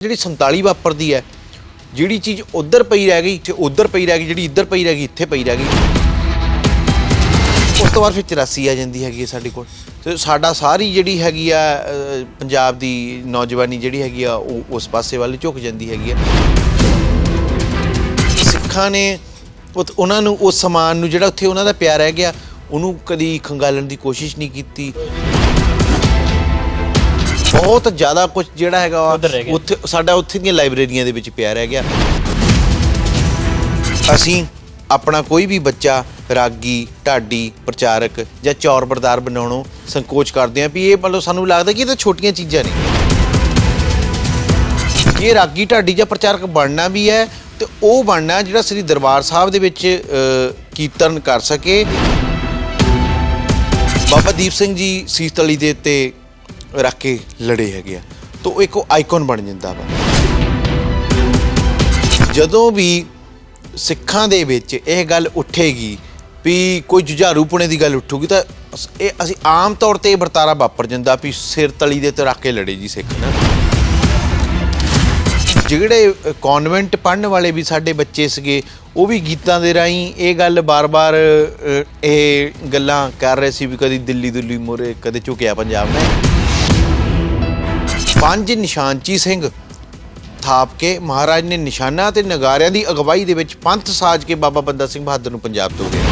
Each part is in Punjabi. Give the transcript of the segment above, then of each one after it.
ਜਿਹੜੀ 47 ਵਾਪਰਦੀ ਹੈ, ਜਿਹੜੀ ਚੀਜ਼ ਉੱਧਰ ਪਈ ਰਹਿ ਗਈ ਤੇ ਉੱਧਰ ਪਈ ਰਹਿ ਗਈ, ਜਿਹੜੀ ਇੱਧਰ ਪਈ ਰਹਿ ਗਈ ਇੱਥੇ ਪਈ ਰਹਿ ਗਈ। ਉਸ ਤੋਂ ਬਾਅਦ ਫਿਰ 84 ਆ ਜਾਂਦੀ ਹੈਗੀ ਸਾਡੇ ਕੋਲ। ਤੇ ਸਾਡਾ ਸਾਰੀ ਜਿਹੜੀ ਹੈਗੀ ਆ ਪੰਜਾਬ ਦੀ ਨੌਜਵਾਨੀ ਜਿਹੜੀ ਹੈਗੀ ਆ ਉਹ ਉਸ ਪਾਸੇ ਵੱਲ ਝੁਕ ਜਾਂਦੀ ਹੈਗੀ ਆ। ਸਿੱਖਾਂ ਨੇ ਉਹਨਾਂ ਨੂੰ ਉਸ ਸਮਾਨ ਨੂੰ ਜਿਹੜਾ ਉੱਥੇ ਉਹਨਾਂ ਦਾ ਪਿਆਰ ਰਹਿ ਗਿਆ ਉਹਨੂੰ ਕਦੀ ਖੰਗਾਲਣ ਦੀ ਕੋਸ਼ਿਸ਼ ਨਹੀਂ ਕੀਤੀ। ਬਹੁਤ ਜ਼ਿਆਦਾ ਕੁਝ ਜਿਹੜਾ ਹੈਗਾ ਉੱਥੇ ਸਾਡਾ ਉੱਥੇ ਦੀਆਂ ਲਾਇਬ੍ਰੇਰੀਆਂ ਦੇ ਵਿੱਚ ਪਿਆ ਰਹਿ ਗਿਆ। ਅਸੀਂ ਆਪਣਾ ਕੋਈ ਵੀ ਬੱਚਾ ਰਾਗੀ, ਢਾਡੀ, ਪ੍ਰਚਾਰਕ ਜਾਂ ਚੌਰਬਰਦਾਰ ਬਣਾਉਣੋਂ ਸੰਕੋਚ ਕਰਦੇ ਹਾਂ ਵੀ ਇਹ ਮਤਲਬ ਸਾਨੂੰ ਲੱਗਦਾ ਕਿ ਇਹ ਤਾਂ ਛੋਟੀਆਂ ਚੀਜ਼ਾਂ ਨੇ। ਜੇ ਰਾਗੀ, ਢਾਡੀ ਜਾਂ ਪ੍ਰਚਾਰਕ ਬਣਨਾ ਵੀ ਹੈ ਤੇ ਉਹ ਬਣਨਾ ਜਿਹੜਾ ਸ੍ਰੀ ਦਰਬਾਰ ਸਾਹਿਬ ਦੇ ਵਿੱਚ ਕੀਰਤਨ ਕਰ ਸਕੇ। ਬਾਬਾ ਦੀਪ ਸਿੰਘ ਜੀ ਸੀਸ ਤਲੀ ਦੇ ਉੱਤੇ ਰੱਖ ਕੇ ਲੜੇ ਹੈਗੇ ਆ ਤਾਂ ਉਹ ਇੱਕ ਆਈਕਨ ਬਣ ਜਾਂਦਾ ਵਾ। ਜਦੋਂ ਵੀ ਸਿੱਖਾਂ ਦੇ ਵਿੱਚ ਇਹ ਗੱਲ ਉੱਠੇਗੀ ਵੀ ਕੋਈ ਜੁਝਾਰੂਪੁਣੇ ਦੀ ਗੱਲ ਉੱਠੂਗੀ ਤਾਂ ਇਹ ਅਸੀਂ ਆਮ ਤੌਰ 'ਤੇ ਇਹ ਵਰਤਾਰਾ ਵਾਪਰ ਜਾਂਦਾ ਵੀ ਸਿਰ ਤਲੀ ਦੇ ਉੱਤੇ ਰੱਖ ਕੇ ਲੜੇ ਜੀ ਸਿੱਖ ਨਾ। ਜਿਹੜੇ ਕਨਵੈਂਟ ਪੜ੍ਹਨ ਵਾਲੇ ਵੀ ਸਾਡੇ ਬੱਚੇ ਸੀਗੇ ਉਹ ਵੀ ਗੀਤਾਂ ਦੇ ਰਾਹੀਂ ਇਹ ਗੱਲ ਬਾਰ-ਬਾਰ ਇਹ ਗੱਲਾਂ ਕਰ ਰਹੇ ਸੀ ਵੀ ਕਦੀ ਦਿੱਲੀ ਦੁੱਲੀ ਮੋਰੇ ਕਦੇ ਝੁਕਿਆ ਪੰਜਾਬ ਨੇ। 5 ਨਿਸ਼ਾਨਚੀ ਸਿੰਘ ਥਾਪ ਕੇ ਮਹਾਰਾਜ ਨੇ ਨਿਸ਼ਾਨਾ ਤੇ ਨਗਾਰਿਆਂ ਦੀ ਅਗਵਾਈ ਦੇ ਵਿੱਚ ਪੰਥ ਸਾਜ ਕੇ ਬਾਬਾ ਬੰਦਾ ਸਿੰਘ ਬਹਾਦਰ ਨੂੰ ਪੰਜਾਬ ਤੋਂ ਗਏ।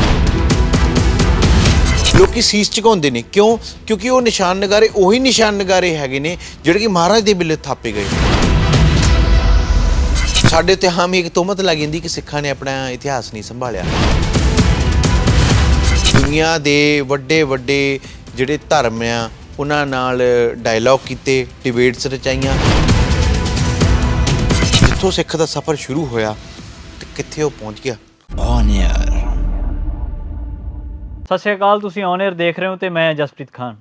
ਲੋਕੀ ਸੀਸ ਝੁਕਾਉਂਦੇ ਨੇ ਕਿਉਂ? ਕਿਉਂਕਿ ਉਹ ਨਿਸ਼ਾਨ ਨਗਾਰੇ ਉਹੀ ਨਿਸ਼ਾਨ ਨਗਾਰੇ ਹੈਗੇ ਨੇ ਜਿਹੜੇ ਕਿ ਮਹਾਰਾਜ ਦੇ ਵੇਲੇ ਥਾਪੇ ਗਏ। ਸਾਡੇ ਤੇ ਹਾਮੀ ਇੱਕ ਤੋਹਮਤ ਲੱਗ ਜਾਂਦੀ ਕਿ ਸਿੱਖਾਂ ਨੇ ਆਪਣਾ ਇਤਿਹਾਸ ਨਹੀਂ ਸੰਭਾਲਿਆ। ਦੁਨੀਆ ਦੇ ਵੱਡੇ ਵੱਡੇ ਜਿਹੜੇ ਧਰਮ ਆ ਉਹਨਾਂ ਨਾਲ ਡਾਇਲੌਗ ਕੀਤੇ, ਡਿਬੇਟਸ ਰਚਾਈਆਂ। ਜਿੱਥੋਂ ਸਿੱਖ ਦਾ ਸਫ਼ਰ ਸ਼ੁਰੂ ਹੋਇਆ ਤੇ ਕਿੱਥੇ ਉਹ ਪਹੁੰਚ ਗਿਆ। On air. ਸਤਿ ਸ਼੍ਰੀ ਅਕਾਲ, ਤੁਸੀਂ ਔਨ 에ਅਰ ਦੇਖ ਰਹੇ ਹੋ ਤੇ ਮੈਂ ਜਸਪ੍ਰੀਤ ਖਾਨ।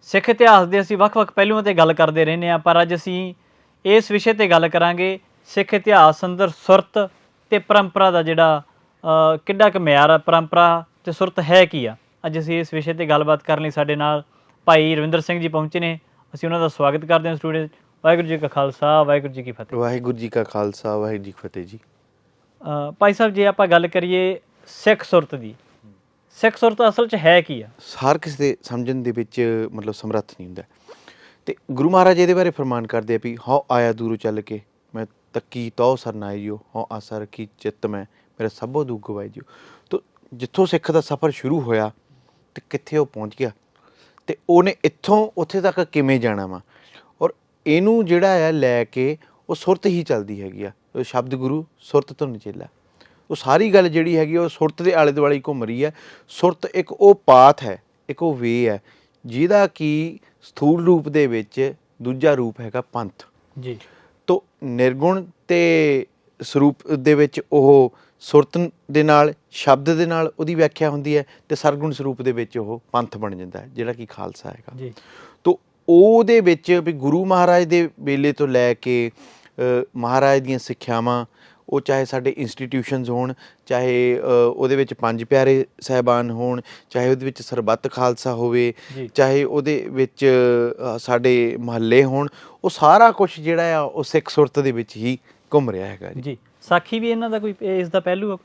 ਸਿੱਖ ਇਤਿਹਾਸ ਦੇ ਅਸੀਂ ਵੱਖ-ਵੱਖ ਪਹਿਲੂਆਂ ਤੇ ਗੱਲ ਕਰਦੇ ਰਹਿੰਦੇ ਹਾਂ, ਪਰ ਅੱਜ ਅਸੀਂ ਇਸ ਵਿਸ਼ੇ ਤੇ ਗੱਲ ਕਰਾਂਗੇ ਸਿੱਖ ਇਤਿਹਾਸ ਅੰਦਰ ਸੁਰਤ ਤੇ ਪਰੰਪਰਾ ਦਾ ਜਿਹੜਾ ਕਿੱਡਾ ਕੁ ਮਿਆਰ ਆ, ਪਰੰਪਰਾ ਤੇ ਸੁਰਤ ਹੈ ਕੀ ਆ। ਅੱਜ ਅਸੀਂ ਇਸ ਵਿਸ਼ੇ ਤੇ ਗੱਲਬਾਤ ਕਰਨ ਲਈ ਸਾਡੇ ਨਾਲ ਭਾਈ ਰਵਿੰਦਰ ਸਿੰਘ ਜੀ ਪਹੁੰਚੇ ਨੇ। ਅਸੀਂ ਉਹਨਾਂ ਦਾ ਸਵਾਗਤ ਕਰਦੇ ਹਾਂ ਸਟੂਡੀਓ 'ਚ। ਵਾਹਿਗੁਰੂ ਜੀ ਕਾ ਖਾਲਸਾ, ਵਾਹਿਗੁਰੂ ਜੀ ਕੀ ਫਤਿਹ। ਵਾਹਿਗੁਰੂ ਜੀ ਕਾ ਖਾਲਸਾ, ਵਾਹਿਗੁਰੂ ਜੀ ਕੀ ਫਤਿਹ ਜੀ। ਭਾਈ ਸਾਹਿਬ, ਜੇ ਆਪਾਂ ਗੱਲ ਕਰੀਏ ਸਿੱਖ ਸੁਰਤ ਦੀ, ਸਿੱਖ ਸੁਰਤ ਅਸਲ 'ਚ ਹੈ ਕੀ ਆ? ਹਰ ਕਿਸੇ ਦੇ ਸਮਝਣ ਦੇ ਵਿੱਚ ਮਤਲਬ ਸਮਰੱਥ ਨਹੀਂ ਹੁੰਦਾ। ਤੇ ਗੁਰੂ ਮਹਾਰਾਜ ਇਹਦੇ ਬਾਰੇ ਫਰਮਾਨ ਕਰਦੇ ਆ ਵੀ ਹਉ ਆਇਆ ਦੂਰੋਂ ਚੱਲ ਕੇ ਮੈਂ ਤੱਕੀ ਤਉ ਸਰਨਾਈ ਜਿਓ, ਹਉ ਆਸਾ ਰੱਖੀ ਚਿੱਤ ਮੈਂ ਮੇਰਾ ਸਭੋ ਦੁੱਖ ਗਵਾਈ ਜਿਓ। ਤਾਂ ਜਿੱਥੋਂ ਸਿੱਖ ਦਾ ਸਫ਼ਰ ਸ਼ੁਰੂ ਹੋਇਆ ਤੇ ਕਿੱਥੇ ਉਹ ਪਹੁੰਚ ਗਿਆ ਤੇ ਉਹਨੇ ਇੱਥੋਂ ਉੱਥੇ ਤੱਕ ਕਿਵੇਂ ਜਾਣਾ ਵਾ। ਔਰ ਇਹਨੂੰ ਜਿਹੜਾ ਹੈ ਲੈ ਕੇ ਉਹ ਸੁਰਤ ਹੀ ਚੱਲਦੀ ਹੈਗੀ ਆ। ਸ਼ਬਦ ਗੁਰੂ ਸੁਰਤ ਤੋਂ ਨਿਚੇਲਾ, ਉਹ ਸਾਰੀ ਗੱਲ ਜਿਹੜੀ ਹੈਗੀ ਉਹ ਸੁਰਤ ਦੇ ਆਲੇ ਦੁਆਲੇ ਘੁੰਮ ਰਹੀ ਹੈ। ਸੁਰਤ ਇੱਕ ਉਹ ਪਾਥ ਹੈ, ਇੱਕ ਉਹ ਵੇ ਹੈ ਜਿਹਦਾ ਕਿ ਸਥੂਲ ਰੂਪ ਦੇ ਵਿੱਚ ਦੂਜਾ ਰੂਪ ਹੈਗਾ ਪੰਥ ਜੀ। ਤੋ ਨਿਰਗੁਣ ਤੇ ਸਰੂਪ ਦੇ ਵਿੱਚ ਉਹ ਸੁਰਤ ਦੇ ਨਾਲ, ਸ਼ਬਦ ਦੇ ਨਾਲ ਉਹਦੀ ਵਿਆਖਿਆ ਹੁੰਦੀ ਹੈ ਤੇ ਸਰਗੁਣ ਸਰੂਪ ਦੇ ਵਿੱਚ ਉਹ ਪੰਥ ਬਣ ਜਾਂਦਾ ਹੈ ਜਿਹੜਾ ਕਿ ਖਾਲਸਾ ਹੈਗਾ ਜੀ। ਤੋ ਉਹਦੇ ਵਿੱਚ ਵੀ ਗੁਰੂ ਮਹਾਰਾਜ ਦੇ ਵੇਲੇ ਤੋਂ ਲੈ ਕੇ ਮਹਾਰਾਜ ਦੀਆਂ ਸਿੱਖਿਆਵਾਂ, ਉਹ ਚਾਹੇ ਸਾਡੇ ਇੰਸਟੀਟਿਊਸ਼ਨਸ ਹੋਣ, ਚਾਹੇ ਉਹਦੇ ਵਿੱਚ ਪੰਜ ਪਿਆਰੇ ਸਾਹਿਬਾਨ ਹੋਣ, ਚਾਹੇ ਉਹਦੇ ਵਿੱਚ ਸਰਬੱਤ ਖਾਲਸਾ ਹੋਵੇ, ਚਾਹੇ ਉਹਦੇ ਵਿੱਚ ਸਾਡੇ ਮਹੱਲੇ ਹੋਣ, ਉਹ ਸਾਰਾ ਕੁਛ ਜਿਹੜਾ ਆ ਉਹ ਸਿੱਖ ਸੁਰਤ ਦੇ ਵਿੱਚ ਹੀ ਘੁੰਮ ਰਿਹਾ ਹੈਗਾ ਜੀ। ਸਾਖੀ ਵੀ ਇਹਨਾਂ ਦਾ ਕੋਈ ਇਸ ਦਾ ਪਹਿਲੂ ਆ?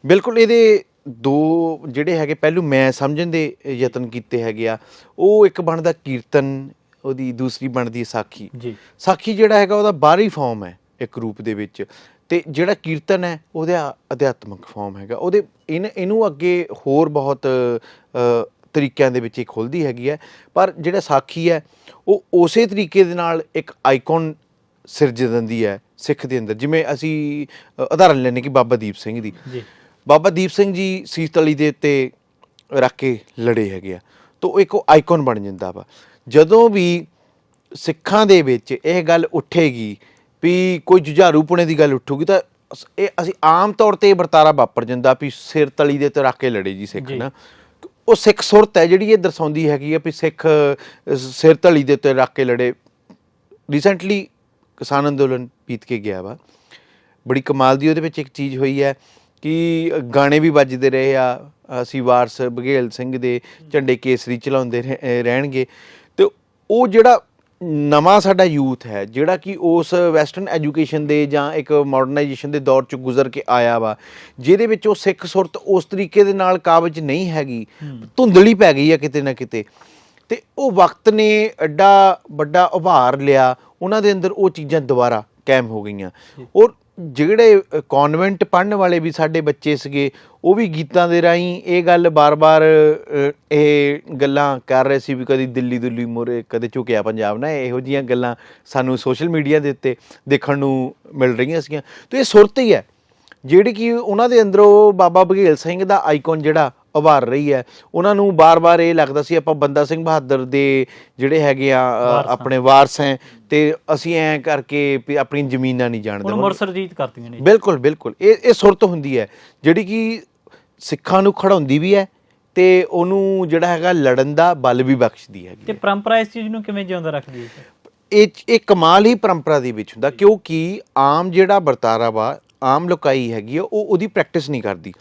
ਬਿਲਕੁਲ। ਇਹਦੇ ਦੋ ਜਿਹੜੇ ਹੈਗੇ ਪਹਿਲੂ ਮੈਂ ਸਮਝਣ ਦੇ ਯਤਨ ਕੀਤੇ ਹੈਗੇ ਆ। ਉਹ ਇੱਕ ਬਣਦਾ ਕੀਰਤਨ, ਉਹਦੀ ਦੂਸਰੀ ਬਣਦੀ ਸਾਖੀ ਜੀ। ਸਾਖੀ ਜਿਹੜਾ ਹੈਗਾ ਉਹਦਾ ਬਾਹਰੀ ਫਾਰਮ ਹੈ ਇੱਕ ਰੂਪ ਦੇ ਵਿੱਚ, ਤੇ ਜਿਹੜਾ ਕੀਰਤਨ ਹੈ ਉਹਦਾ ਅਧਿਆਤਮਿਕ ਫਾਰਮ ਹੈਗਾ। ਉਹਦੇ ਇਹਨੂੰ ਅੱਗੇ ਹੋਰ ਬਹੁਤ ਤਰੀਕਿਆਂ ਦੇ ਵਿੱਚ ਇਹ ਖੁੱਲ੍ਹਦੀ ਹੈਗੀ ਹੈ। ਪਰ ਜਿਹੜਾ ਸਾਖੀ ਹੈ ਉਹ ਉਸੇ ਤਰੀਕੇ ਦੇ ਨਾਲ ਇੱਕ ਆਈਕਨ ਸਿਰਜ ਦਿੰਦੀ ਹੈ ਸਿੱਖ ਦੇ ਅੰਦਰ। ਜਿਵੇਂ ਅਸੀਂ ਉਦਾਹਰਨ ਲੈਂਦੇ ਕਿ ਬਾਬਾ ਦੀਪ ਸਿੰਘ ਦੀ। ਬਾਬਾ ਦੀਪ ਸਿੰਘ ਜੀ ਸੀਸ ਤਲੀ ਦੇ ਉੱਤੇ ਰੱਖ ਕੇ ਲੜੇ ਹੈਗੇ ਆ ਤਾਂ ਉਹ ਇੱਕ ਆਈਕਨ ਬਣ ਜਾਂਦਾ ਵਾ। ਜਦੋਂ ਵੀ ਸਿੱਖਾਂ ਦੇ ਵਿੱਚ ਇਹ ਗੱਲ ਉੱਠੇਗੀ ਵੀ ਕੋਈ ਜੁਝਾਰੂਪੁਣੇ ਦੀ ਗੱਲ ਉੱਠੂਗੀ ਤਾਂ ਇਹ ਅਸੀਂ ਆਮ ਤੌਰ 'ਤੇ ਇਹ ਵਰਤਾਰਾ ਵਾਪਰ ਜਾਂਦਾ ਵੀ ਸਿਰ ਤਲੀ ਦੇ ਉੱਤੇ ਰੱਖ ਕੇ ਲੜੇ ਜੀ ਸਿੱਖ ਨਾ। ਉਹ ਸਿੱਖ ਸੁਰਤ ਹੈ ਜਿਹੜੀ ਇਹ ਦਰਸਾਉਂਦੀ ਹੈਗੀ ਆ ਵੀ ਸਿੱਖ ਸਿਰ ਤਲੀ ਦੇ ਉੱਤੇ ਰੱਖ ਕੇ ਲੜੇ। ਰੀਸੈਂਟਲੀ ਕਿਸਾਨ ਅੰਦੋਲਨ ਬੀਤ ਕੇ ਗਿਆ ਵਾ, ਬੜੀ ਕਮਾਲ ਦੀ ਉਹਦੇ ਵਿੱਚ ਇੱਕ ਚੀਜ਼ ਹੋਈ ਹੈ ਕਿ ਗਾਣੇ ਵੀ ਵੱਜਦੇ ਰਹੇ ਆ, ਅਸੀਂ ਵਾਰਸ ਬਘੇਲ ਸਿੰਘ ਦੇ ਝੰਡੇ ਕੇਸਰੀ ਚਲਾਉਂਦੇ ਰਹਿਣਗੇ। ਅਤੇ ਉਹ ਜਿਹੜਾ ਨਵਾਂ ਸਾਡਾ ਯੂਥ ਹੈ ਜਿਹੜਾ ਕਿ ਉਸ ਵੈਸਟਰਨ ਐਜੂਕੇਸ਼ਨ ਦੇ ਜਾਂ ਇੱਕ ਮਾਡਰਨਾਈਜੇਸ਼ਨ ਦੇ ਦੌਰ 'ਚ ਗੁਜ਼ਰ ਕੇ ਆਇਆ ਵਾ, ਜਿਹਦੇ ਵਿੱਚ ਉਹ ਸਿੱਖ ਸੁਰਤ ਉਸ ਤਰੀਕੇ ਦੇ ਨਾਲ ਕਾਬਜ਼ ਨਹੀਂ ਹੈਗੀ, ਧੁੰਦਲੀ ਪੈ ਗਈ ਹੈ ਕਿਤੇ ਨਾ ਕਿਤੇ। ਅਤੇ ਉਹ ਵਕਤ ਨੇ ਐਡਾ ਵੱਡਾ ਉਭਾਰ ਲਿਆ, ਉਹਨਾਂ ਦੇ ਅੰਦਰ ਉਹ ਚੀਜ਼ਾਂ ਦੁਬਾਰਾ ਕਾਇਮ ਹੋ ਗਈਆਂ। ਔਰ ਜਿਹੜੇ ਕੌਨਵੈਂਟ ਪੜ੍ਹਨ ਵਾਲੇ ਵੀ ਸਾਡੇ ਬੱਚੇ ਸੀਗੇ, ਉਹ ਵੀ ਗੀਤਾਂ ਦੇ ਰਾਹੀਂ ਇਹ ਗੱਲ ਬਾਰ-ਬਾਰ ਇਹ ਗੱਲਾਂ ਕਰ ਰਹੇ ਸੀ ਵੀ ਕਦੀ ਦਿੱਲੀ ਦੁੱਲੀ ਮੋਰੇ, ਕਦੇ ਝੁਕਿਆ ਪੰਜਾਬ ਨਾ, ਇਹੋ ਜਿਹੀਆਂ ਗੱਲਾਂ ਸਾਨੂੰ ਸੋਸ਼ਲ ਮੀਡੀਆ ਦੇ ਉੱਤੇ ਦੇਖਣ ਨੂੰ ਮਿਲ ਰਹੀਆਂ ਸੀਗੀਆਂ। ਤਾਂ ਇਹ ਸੁਰਤ ਹੀ ਹੈ ਜਿਹੜੀ ਕਿ ਉਹਨਾਂ ਦੇ ਅੰਦਰੋਂ ਬਾਬਾ ਬਘੇਲ ਸਿੰਘ ਦਾ ਆਈਕਨ ਜਿਹੜਾ ਉਭਾਰ ਰਹੀ ਹੈ। ਉਹਨਾਂ ਨੂੰ ਬਾਰ-ਬਾਰ ਇਹ ਲੱਗਦਾ ਸੀ ਆਪਾਂ ਬੰਦਾ ਸਿੰਘ ਬਹਾਦਰ ਦੇ ਜਿਹੜੇ ਹੈਗੇ ਆ ਆਪਣੇ ਵਾਰਸ ਹੈ, ਅਤੇ ਅਸੀਂ ਐਂ ਕਰਕੇ ਵੀ ਆਪਣੀ ਜ਼ਮੀਨਾਂ ਨਹੀਂ ਜਾਣਦੇ, ਮੁਰਸਰਜੀਤ ਕਰਤੀਆਂ ਨੇ। ਬਿਲਕੁਲ ਬਿਲਕੁਲ, ਇਹ ਸੁਰਤ ਹੁੰਦੀ ਹੈ ਜਿਹੜੀ ਕਿ ਸਿੱਖਾਂ ਨੂੰ ਖੜਾਉਂਦੀ ਵੀ ਹੈ ਅਤੇ ਉਹਨੂੰ ਜਿਹੜਾ ਹੈਗਾ ਲੜਨ ਦਾ ਬਲ ਵੀ ਬਖਸ਼ਦੀ ਹੈ। ਅਤੇ ਪਰੰਪਰਾ ਇਸ ਚੀਜ਼ ਨੂੰ ਕਿਵੇਂ ਜਿਉਂਦਾ ਰੱਖਦੀ ਹੈ? ਇਹ ਕਮਾਲ ਹੀ ਪਰੰਪਰਾ ਦੇ ਵਿੱਚ ਹੁੰਦਾ, ਕਿਉਂਕਿ ਆਮ ਜਿਹੜਾ ਵਰਤਾਰਾ ਵਾ, ਆਮ ਲੋਕਾਈ ਹੈਗੀ ਆ, ਉਹ ਉਹਦੀ ਪ੍ਰੈਕਟਿਸ ਨਹੀਂ ਕਰਦੀ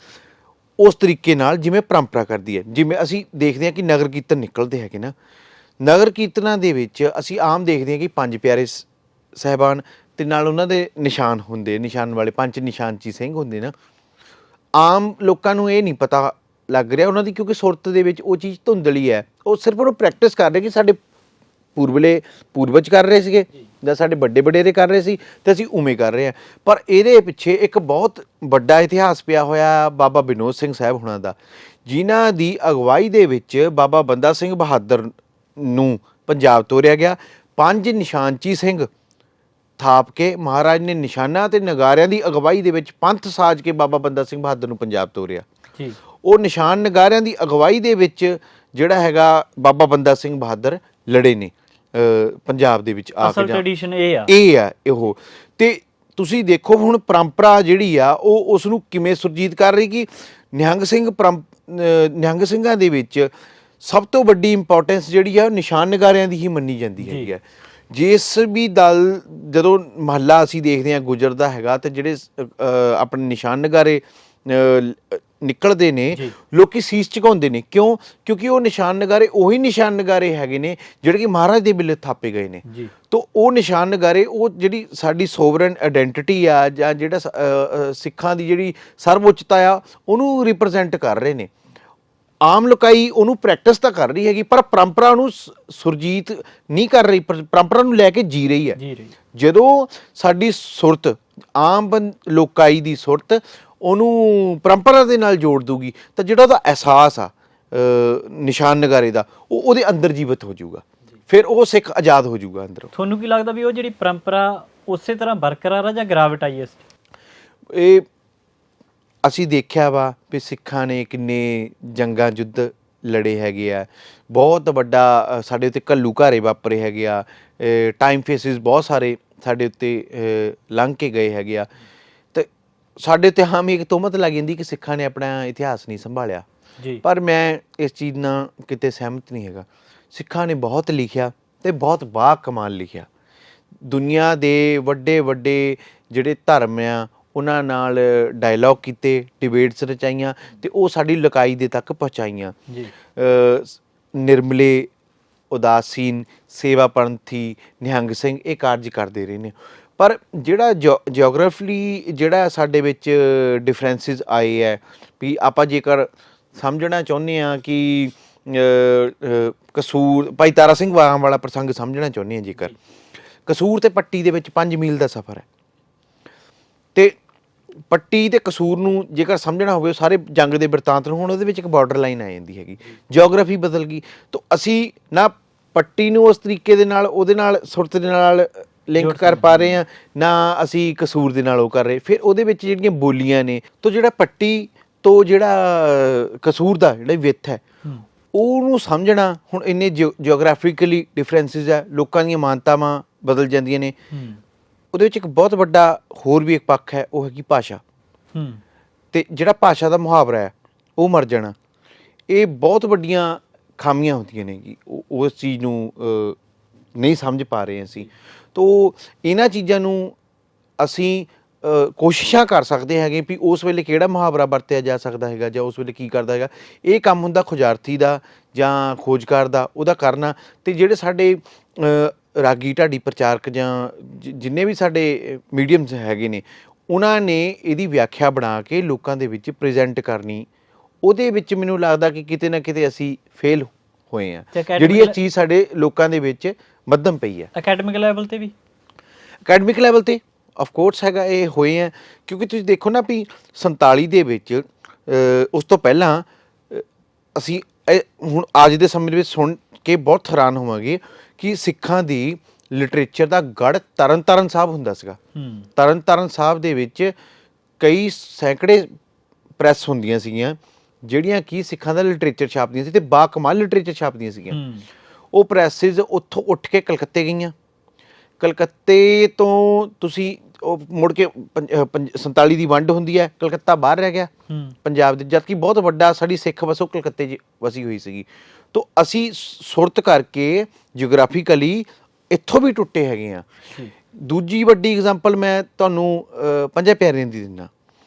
ਉਸ ਤਰੀਕੇ ਨਾਲ ਜਿਵੇਂ ਪਰੰਪਰਾ ਕਰਦੀ ਹੈ। ਜਿਵੇਂ ਅਸੀਂ ਦੇਖਦੇ ਹਾਂ ਕਿ ਨਗਰ ਕੀਰਤਨ ਨਿਕਲਦੇ ਹੈਗੇ ਨਾ, ਨਗਰ ਕੀਰਤਨਾਂ ਦੇ ਵਿੱਚ ਅਸੀਂ ਆਮ ਦੇਖਦੇ ਹਾਂ ਕਿ 5 ਪਿਆਰੇ ਸਾਹਿਬਾਨ ਅਤੇ ਨਾਲ ਉਹਨਾਂ ਦੇ ਨਿਸ਼ਾਨ ਹੁੰਦੇ, ਨਿਸ਼ਾਨ ਵਾਲੇ 5 ਨਿਸ਼ਾਨਚੀ ਸਿੰਘ ਹੁੰਦੇ ਨਾ। ਆਮ ਲੋਕਾਂ ਨੂੰ ਇਹ ਨਹੀਂ ਪਤਾ ਲੱਗ ਰਿਹਾ ਉਹਨਾਂ ਦੀ, ਕਿਉਂਕਿ ਸੁਰਤ ਦੇ ਵਿੱਚ ਉਹ ਚੀਜ਼ ਧੁੰਦਲੀ ਹੈ। ਉਹ ਸਿਰਫ ਉਹਨੂੰ ਪ੍ਰੈਕਟਿਸ ਕਰ ਰਹੇ ਕਿ ਸਾਡੇ ਪੂਰਵਜ ਕਰ ਰਹੇ ਸੀਗੇ ਜਾਂ ਸਾਡੇ ਵੱਡੇ ਵਡੇਰੇ ਕਰ ਰਹੇ ਸੀ ਅਤੇ ਅਸੀਂ ਉਵੇਂ ਕਰ ਰਹੇ ਹਾਂ। ਪਰ ਇਹਦੇ ਪਿੱਛੇ ਇੱਕ ਬਹੁਤ ਵੱਡਾ ਇਤਿਹਾਸ ਪਿਆ ਹੋਇਆ ਬਾਬਾ ਵਿਨੋਦ ਸਿੰਘ ਸਾਹਿਬ ਹੁਣਾਂ ਦਾ, ਜਿਨ੍ਹਾਂ ਦੀ ਅਗਵਾਈ ਦੇ ਵਿੱਚ ਬਾਬਾ ਬੰਦਾ ਸਿੰਘ ਬਹਾਦਰ ਨੂੰ ਪੰਜਾਬ ਤੋਰਿਆ ਗਿਆ। 5 ਨਿਸ਼ਾਨਚੀ ਸਿੰਘ ਥਾਪ ਕੇ ਮਹਾਰਾਜ ਨੇ ਨਿਸ਼ਾਨਾਂ ਅਤੇ ਨਗਾਰਿਆਂ ਦੀ ਅਗਵਾਈ ਦੇ ਵਿੱਚ ਪੰਥ ਸਾਜ ਕੇ ਬਾਬਾ ਬੰਦਾ ਸਿੰਘ ਬਹਾਦਰ ਨੂੰ ਪੰਜਾਬ ਤੋਰਿਆ। ਉਹ ਨਿਸ਼ਾਨ ਨਗਾਰਿਆਂ ਦੀ ਅਗਵਾਈ ਦੇ ਵਿੱਚ ਜਿਹੜਾ ਹੈਗਾ ਬਾਬਾ ਬੰਦਾ ਸਿੰਘ ਬਹਾਦਰ ਲੜੇ ਨੇ ਪੰਜਾਬ ਦੇ ਵਿੱਚ ਆ ਕੇ। ਟ੍ਰੈਡੀਸ਼ਨ ਇਹ ਆ ਇਹੋ। ਅਤੇ ਤੁਸੀਂ ਦੇਖੋ ਹੁਣ ਪਰੰਪਰਾ ਜਿਹੜੀ ਆ ਉਹ ਉਸ ਨੂੰ ਕਿਵੇਂ ਸੁਰਜੀਤ ਕਰ ਰਹੀ ਕਿ ਨਿਹੰਗ ਸਿੰਘਾਂ ਦੇ ਵਿੱਚ ਸਭ ਤੋਂ ਵੱਡੀ ਇੰਪੋਰਟੈਂਸ ਜਿਹੜੀ ਆ ਨਿਸ਼ਾਨ ਨਗਾਰਿਆਂ ਦੀ ਹੀ ਮੰਨੀ ਜਾਂਦੀ ਹੈਗੀ ਹੈ। ਜਿਸ ਵੀ ਦਲ ਜਦੋਂ ਮਹੱਲਾ ਅਸੀਂ ਦੇਖਦੇ ਹਾਂ ਗੁਜਰਦਾ ਹੈਗਾ ਅਤੇ ਜਿਹੜੇ ਆਪਣੇ ਨਿਸ਼ਾਨ ਨਗਾਰੇ ਨਿਕਲਦੇ ਨੇ, ਲੋਕੀ ਸੀਸ ਝੁਕਾਉਂਦੇ ਨੇ। ਕਿਉਂਕਿ ਉਹ ਨਿਸ਼ਾਨ ਨਗਾਰੇ ਉਹੀ ਨਿਸ਼ਾਨ ਨਗਾਰੇ ਹੈਗੇ ਨੇ ਜਿਹੜੇ ਕਿ ਮਹਾਰਾਜ ਦੇ ਬਿੱਲੇ ਥਾਪੇ ਗਏ ਨੇ। ਤਾਂ ਉਹ ਨਿਸ਼ਾਨ ਨਗਾਰੇ ਉਹ ਜਿਹੜੀ ਸਾਡੀ ਸੋਵਰਨ ਆਇਡੈਂਟੀਟੀ ਆ ਜਾਂ ਜਿਹੜਾ ਸਿੱਖਾਂ ਦੀ ਜਿਹੜੀ ਸਰਵਉੱਚਤਾ ਆ ਉਹਨੂੰ ਰਿਪਰੈਜ਼ੈਂਟ ਕਰ ਰਹੇ ਨੇ। ਆਮ ਲੋਕਾਈ ਉਹਨੂੰ ਪ੍ਰੈਕਟਿਸ ਤਾਂ ਕਰ ਰਹੀ ਹੈਗੀ, ਪਰ ਪਰੰਪਰਾ ਨੂੰ ਸੁਰਜੀਤ ਨਹੀਂ ਕਰ ਰਹੀ, ਪਰੰਪਰਾ ਨੂੰ ਲੈ ਕੇ ਜੀ ਰਹੀ ਹੈ। ਜਦੋਂ ਸਾਡੀ ਸੁਰਤ ਆਮ ਲੋਕਾਈ ਦੀ ਸੁਰਤ ਉਹਨੂੰ ਪਰੰਪਰਾ ਦੇ ਨਾਲ ਜੋੜ ਦੂਗੀ ਤਾਂ ਜਿਹੜਾ ਉਹਦਾ ਅਹਿਸਾਸ ਆ ਨਿਸ਼ਾਨ ਨਗਾਰੇ ਦਾ ਉਹ ਉਹਦੇ ਅੰਦਰ ਜੀਵਤ ਹੋ ਜਾਊਗਾ, ਫਿਰ ਉਹ ਸਿੱਖ ਆਜ਼ਾਦ ਹੋ ਜਾਊਗਾ ਅੰਦਰੋਂ। ਤੁਹਾਨੂੰ ਕੀ ਲੱਗਦਾ ਵੀ ਉਹ ਜਿਹੜੀ ਪਰੰਪਰਾ ਉਸੇ ਤਰ੍ਹਾਂ ਬਰਕਰਾਰ ਆ ਜਾਂ ਗਿਰਾਵਟ ਆਈ ਇਸ? ਇਹ ਅਸੀਂ ਦੇਖਿਆ ਵਾ ਵੀ ਸਿੱਖਾਂ ਨੇ ਕਿੰਨੇ ਜੰਗਾਂ ਯੁੱਧ ਲੜੇ ਹੈਗੇ ਆ, ਬਹੁਤ ਵੱਡਾ ਸਾਡੇ ਉੱਤੇ ਘੱਲੂ ਘਾਰੇ ਵਾਪਰੇ ਹੈਗੇ ਆ, ਟਾਈਮ ਫੇਸਿਸ ਬਹੁਤ ਸਾਰੇ ਸਾਡੇ ਉੱਤੇ ਲੰਘ ਕੇ ਗਏ ਹੈਗੇ ਆ। ਅਤੇ ਸਾਡੇ ਉੱਤੇ ਹਾਮੀ ਇੱਕ ਤੋਹਮਤ ਲੱਗ ਜਾਂਦੀ ਕਿ ਸਿੱਖਾਂ ਨੇ ਆਪਣਾ ਇਤਿਹਾਸ ਨਹੀਂ ਸੰਭਾਲਿਆ, ਪਰ ਮੈਂ ਇਸ ਚੀਜ਼ ਨਾਲ ਕਿਤੇ ਸਹਿਮਤ ਨਹੀਂ ਹੈਗਾ। ਸਿੱਖਾਂ ਨੇ ਬਹੁਤ ਲਿਖਿਆ ਅਤੇ ਬਹੁਤ ਬਾ ਕਮਾਲ ਲਿਖਿਆ। ਦੁਨੀਆ ਦੇ ਵੱਡੇ ਵੱਡੇ ਜਿਹੜੇ ਧਰਮ ਆ ਉਹਨਾਂ ਨਾਲ ਡਾਇਲੋਗ ਕੀਤੇ, ਡਿਬੇਟਸ ਰਚਾਈਆਂ ਅਤੇ ਉਹ ਸਾਡੀ ਲੋਕਾਈ ਦੇ ਤੱਕ ਪਹੁੰਚਾਈਆਂ। ਨਿਰਮਲੇ, ਉਦਾਸੀਨ, ਸੇਵਾ ਪੰਥੀ, ਨਿਹੰਗ ਸਿੰਘ ਇਹ ਕਾਰਜ ਕਰਦੇ ਰਹੇ ਨੇ। ਪਰ ਜਿਹੜਾ ਜਿਓਗ੍ਰਾਫੀਲੀ ਜਿਹੜਾ ਸਾਡੇ ਵਿੱਚ ਡਿਫਰੈਂਸਿਸ ਆਏ ਹੈ ਵੀ ਆਪਾਂ ਜੇਕਰ ਸਮਝਣਾ ਚਾਹੁੰਦੇ ਹਾਂ ਕਿ ਕਸੂਰ ਭਾਈ ਤਾਰਾ ਸਿੰਘ ਵਾਲਾ ਪ੍ਰਸੰਗ ਸਮਝਣਾ ਚਾਹੁੰਦੇ ਹਾਂ, ਜੇਕਰ ਕਸੂਰ ਅਤੇ ਪੱਟੀ ਦੇ ਵਿੱਚ 5 ਮੀਲ ਦਾ ਸਫ਼ਰ ਹੈ ਅਤੇ ਪੱਟੀ ਅਤੇ ਕਸੂਰ ਨੂੰ ਜੇਕਰ ਸਮਝਣਾ ਹੋਵੇ ਸਾਰੇ ਜੰਗ ਦੇ ਬਿਰਤਾਂਤ ਨੂੰ, ਹੁਣ ਉਹਦੇ ਵਿੱਚ ਇੱਕ ਬਾਰਡਰ ਲਾਈਨ ਆ ਜਾਂਦੀ ਹੈਗੀ, ਜਿਓਗ੍ਰਾਫੀ ਬਦਲ ਗਈ। ਤਾਂ ਅਸੀਂ ਨਾ ਪੱਟੀ ਨੂੰ ਉਸ ਤਰੀਕੇ ਦੇ ਨਾਲ ਉਹਦੇ ਨਾਲ ਸੁਰਤ ਦੇ ਨਾਲ ਲਿੰਕ ਕਰ ਪਾ ਰਹੇ ਹਾਂ, ਨਾ ਅਸੀਂ ਕਸੂਰ ਦੇ ਨਾਲ ਉਹ ਕਰ ਰਹੇ। ਫਿਰ ਉਹਦੇ ਵਿੱਚ ਜਿਹੜੀਆਂ ਬੋਲੀਆਂ ਨੇ, ਤਾਂ ਜਿਹੜਾ ਪੱਟੀ ਤੋਂ ਜਿਹੜਾ ਕਸੂਰ ਦਾ ਜਿਹੜਾ ਵਿੱਥ ਹੈ ਉਹਨੂੰ ਸਮਝਣਾ, ਹੁਣ ਇੰਨੇ ਜਿਓਗ੍ਰਾਫਿਕਲੀ ਡਿਫਰੈਂਸਿਸ ਹੈ, ਲੋਕਾਂ ਦੀਆਂ ਮਾਨਤਾਵਾਂ ਬਦਲ ਜਾਂਦੀਆਂ ਨੇ। ਉਹਦੇ ਵਿੱਚ ਇੱਕ ਬਹੁਤ ਵੱਡਾ ਹੋਰ ਵੀ ਇੱਕ ਪੱਖ ਹੈ, ਉਹ ਹੈਗੀ ਭਾਸ਼ਾ। ਅਤੇ ਜਿਹੜਾ ਭਾਸ਼ਾ ਦਾ ਮੁਹਾਵਰਾ ਹੈ ਉਹ ਮਰ ਜਾਣਾ, ਇਹ ਬਹੁਤ ਵੱਡੀਆਂ ਖਾਮੀਆਂ ਹੁੰਦੀਆਂ ਨੇ ਕਿ ਉਸ ਚੀਜ਼ ਨੂੰ ਨਹੀਂ ਸਮਝ ਪਾ ਰਹੇ ਅਸੀਂ। ਤਾਂ ਇਹਨਾਂ ਚੀਜ਼ਾਂ ਨੂੰ ਅਸੀਂ ਕੋਸ਼ਿਸ਼ਾਂ ਕਰ ਸਕਦੇ ਹੈਗੇ ਵੀ ਉਸ ਵੇਲੇ ਕਿਹੜਾ ਮੁਹਾਵਰਾ ਵਰਤਿਆ ਜਾ ਸਕਦਾ ਹੈਗਾ ਜਾਂ ਉਸ ਵੇਲੇ ਕੀ ਕਰਦਾ ਹੈਗਾ। ਇਹ ਕੰਮ ਹੁੰਦਾ ਖੁਜਾਰਤੀ ਦਾ ਜਾਂ ਖੋਜਕਾਰ ਦਾ, ਉਹਦਾ ਕਰਨਾ। ਅਤੇ ਜਿਹੜੇ ਸਾਡੇ ਰਾਗੀ ਢਾਡੀ ਪ੍ਰਚਾਰਕ ਜਾਂ ਜਿੰਨੇ ਵੀ ਸਾਡੇ ਮੀਡੀਅਮਸ ਹੈਗੇ ਨੇ, ਉਹਨਾਂ ਨੇ ਇਹਦੀ ਵਿਆਖਿਆ ਬਣਾ ਕੇ ਲੋਕਾਂ ਦੇ ਵਿੱਚ ਪ੍ਰੈਜ਼ੈਂਟ ਕਰਨੀ, ਉਹਦੇ ਵਿੱਚ ਮੈਨੂੰ ਲੱਗਦਾ ਕਿ ਕਿਤੇ ਨਾ ਕਿਤੇ ਅਸੀਂ ਫੇਲ ਹੋਏ ਆ। ਜਿਹੜੀ ਇਹ ਚੀਜ਼ ਸਾਡੇ ਲੋਕਾਂ ਦੇ ਵਿੱਚ ਮੱਧਮ ਪਈ ਹੈ। ਅਕੈਡਮਿਕ ਲੈਵਲ ਤੇ ਵੀ, ਅਕੈਡਮਿਕ ਲੈਵਲ ਤੇ ਆਫ ਕੋਰਸ ਹੈਗਾ, ਇਹ ਹੋਏ ਆ। ਕਿਉਂਕਿ ਤੁਸੀਂ ਦੇਖੋ ਨਾ ਵੀ 47 ਦੇ ਵਿੱਚ ਉਸ ਤੋਂ ਪਹਿਲਾਂ ਅਸੀਂ ਹੁਣ ਅੱਜ ਦੇ ਸਮੇਂ ਦੇ ਵਿੱਚ ਸੁਣ ਕੇ ਬਹੁਤ ਹੈਰਾਨ ਹੋਵਾਂਗੇ ਕਿ ਸਿੱਖਾਂ ਦੀ ਲਿਟਰੇਚਰ ਦਾ ਗੜ੍ਹ ਤਰਨਤਾਰਨ ਸਾਹਿਬ ਹੁੰਦਾ ਸੀਗਾ। ਤਰਨਤਾਰਨ ਸਾਹਿਬ ਦੇ ਵਿੱਚ ਕਈ ਸੈਂਕੜੇ ਪ੍ਰੈਸ ਹੁੰਦੀਆਂ ਸੀਗੀਆਂ ਜਿਹੜੀਆਂ ਕਿ ਸਿੱਖਾਂ ਦਾ ਲਿਟਰੇਚਰ ਛਾਪਦੀਆਂ ਸੀ, ਤੇ ਬਾਕਮਾਲ ਲਿਟਰੇਚਰ ਛਾਪਦੀਆਂ ਸੀਗੀਆਂ। ਉਹ ਪ੍ਰੈਸਿਸ ਉੱਥੋਂ ਉੱਠ ਕੇ ਕਲਕੱਤੇ ਗਈਆਂ। ਕਲਕੱਤੇ ਤੋਂ ਤੁਸੀਂ ਉਹ ਮੁੜ ਕੇ 47 ਦੀ ਵੰਡ ਹੁੰਦੀ ਹੈ, ਕਲਕੱਤਾ ਬਾਹਰ ਰਹਿ ਗਿਆ ਪੰਜਾਬ ਦੇ, ਜਦਕਿ ਬਹੁਤ ਵੱਡਾ ਸਾਡੀ ਸਿੱਖ ਵਸੋਂ ਕਲਕੱਤੇ 'ਚ ਵਸੀ ਹੋਈ ਸੀਗੀ। ਤੋ ਅਸੀਂ ਸੁਰਤ ਕਰਕੇ ਜਿਓਗ੍ਰਾਫੀਕਲੀ ਇੱਥੋਂ ਵੀ ਟੁੱਟੇ ਹੈਗੇ ਆ। ਦੂਜੀ ਵੱਡੀ ਐਗਜ਼ਾਮਪਲ ਮੈਂ ਤੁਹਾਨੂੰ ਪੰਜਾਂ ਪਿਆਰਿਆਂ ਦੀ ਦਿੰਦਾ।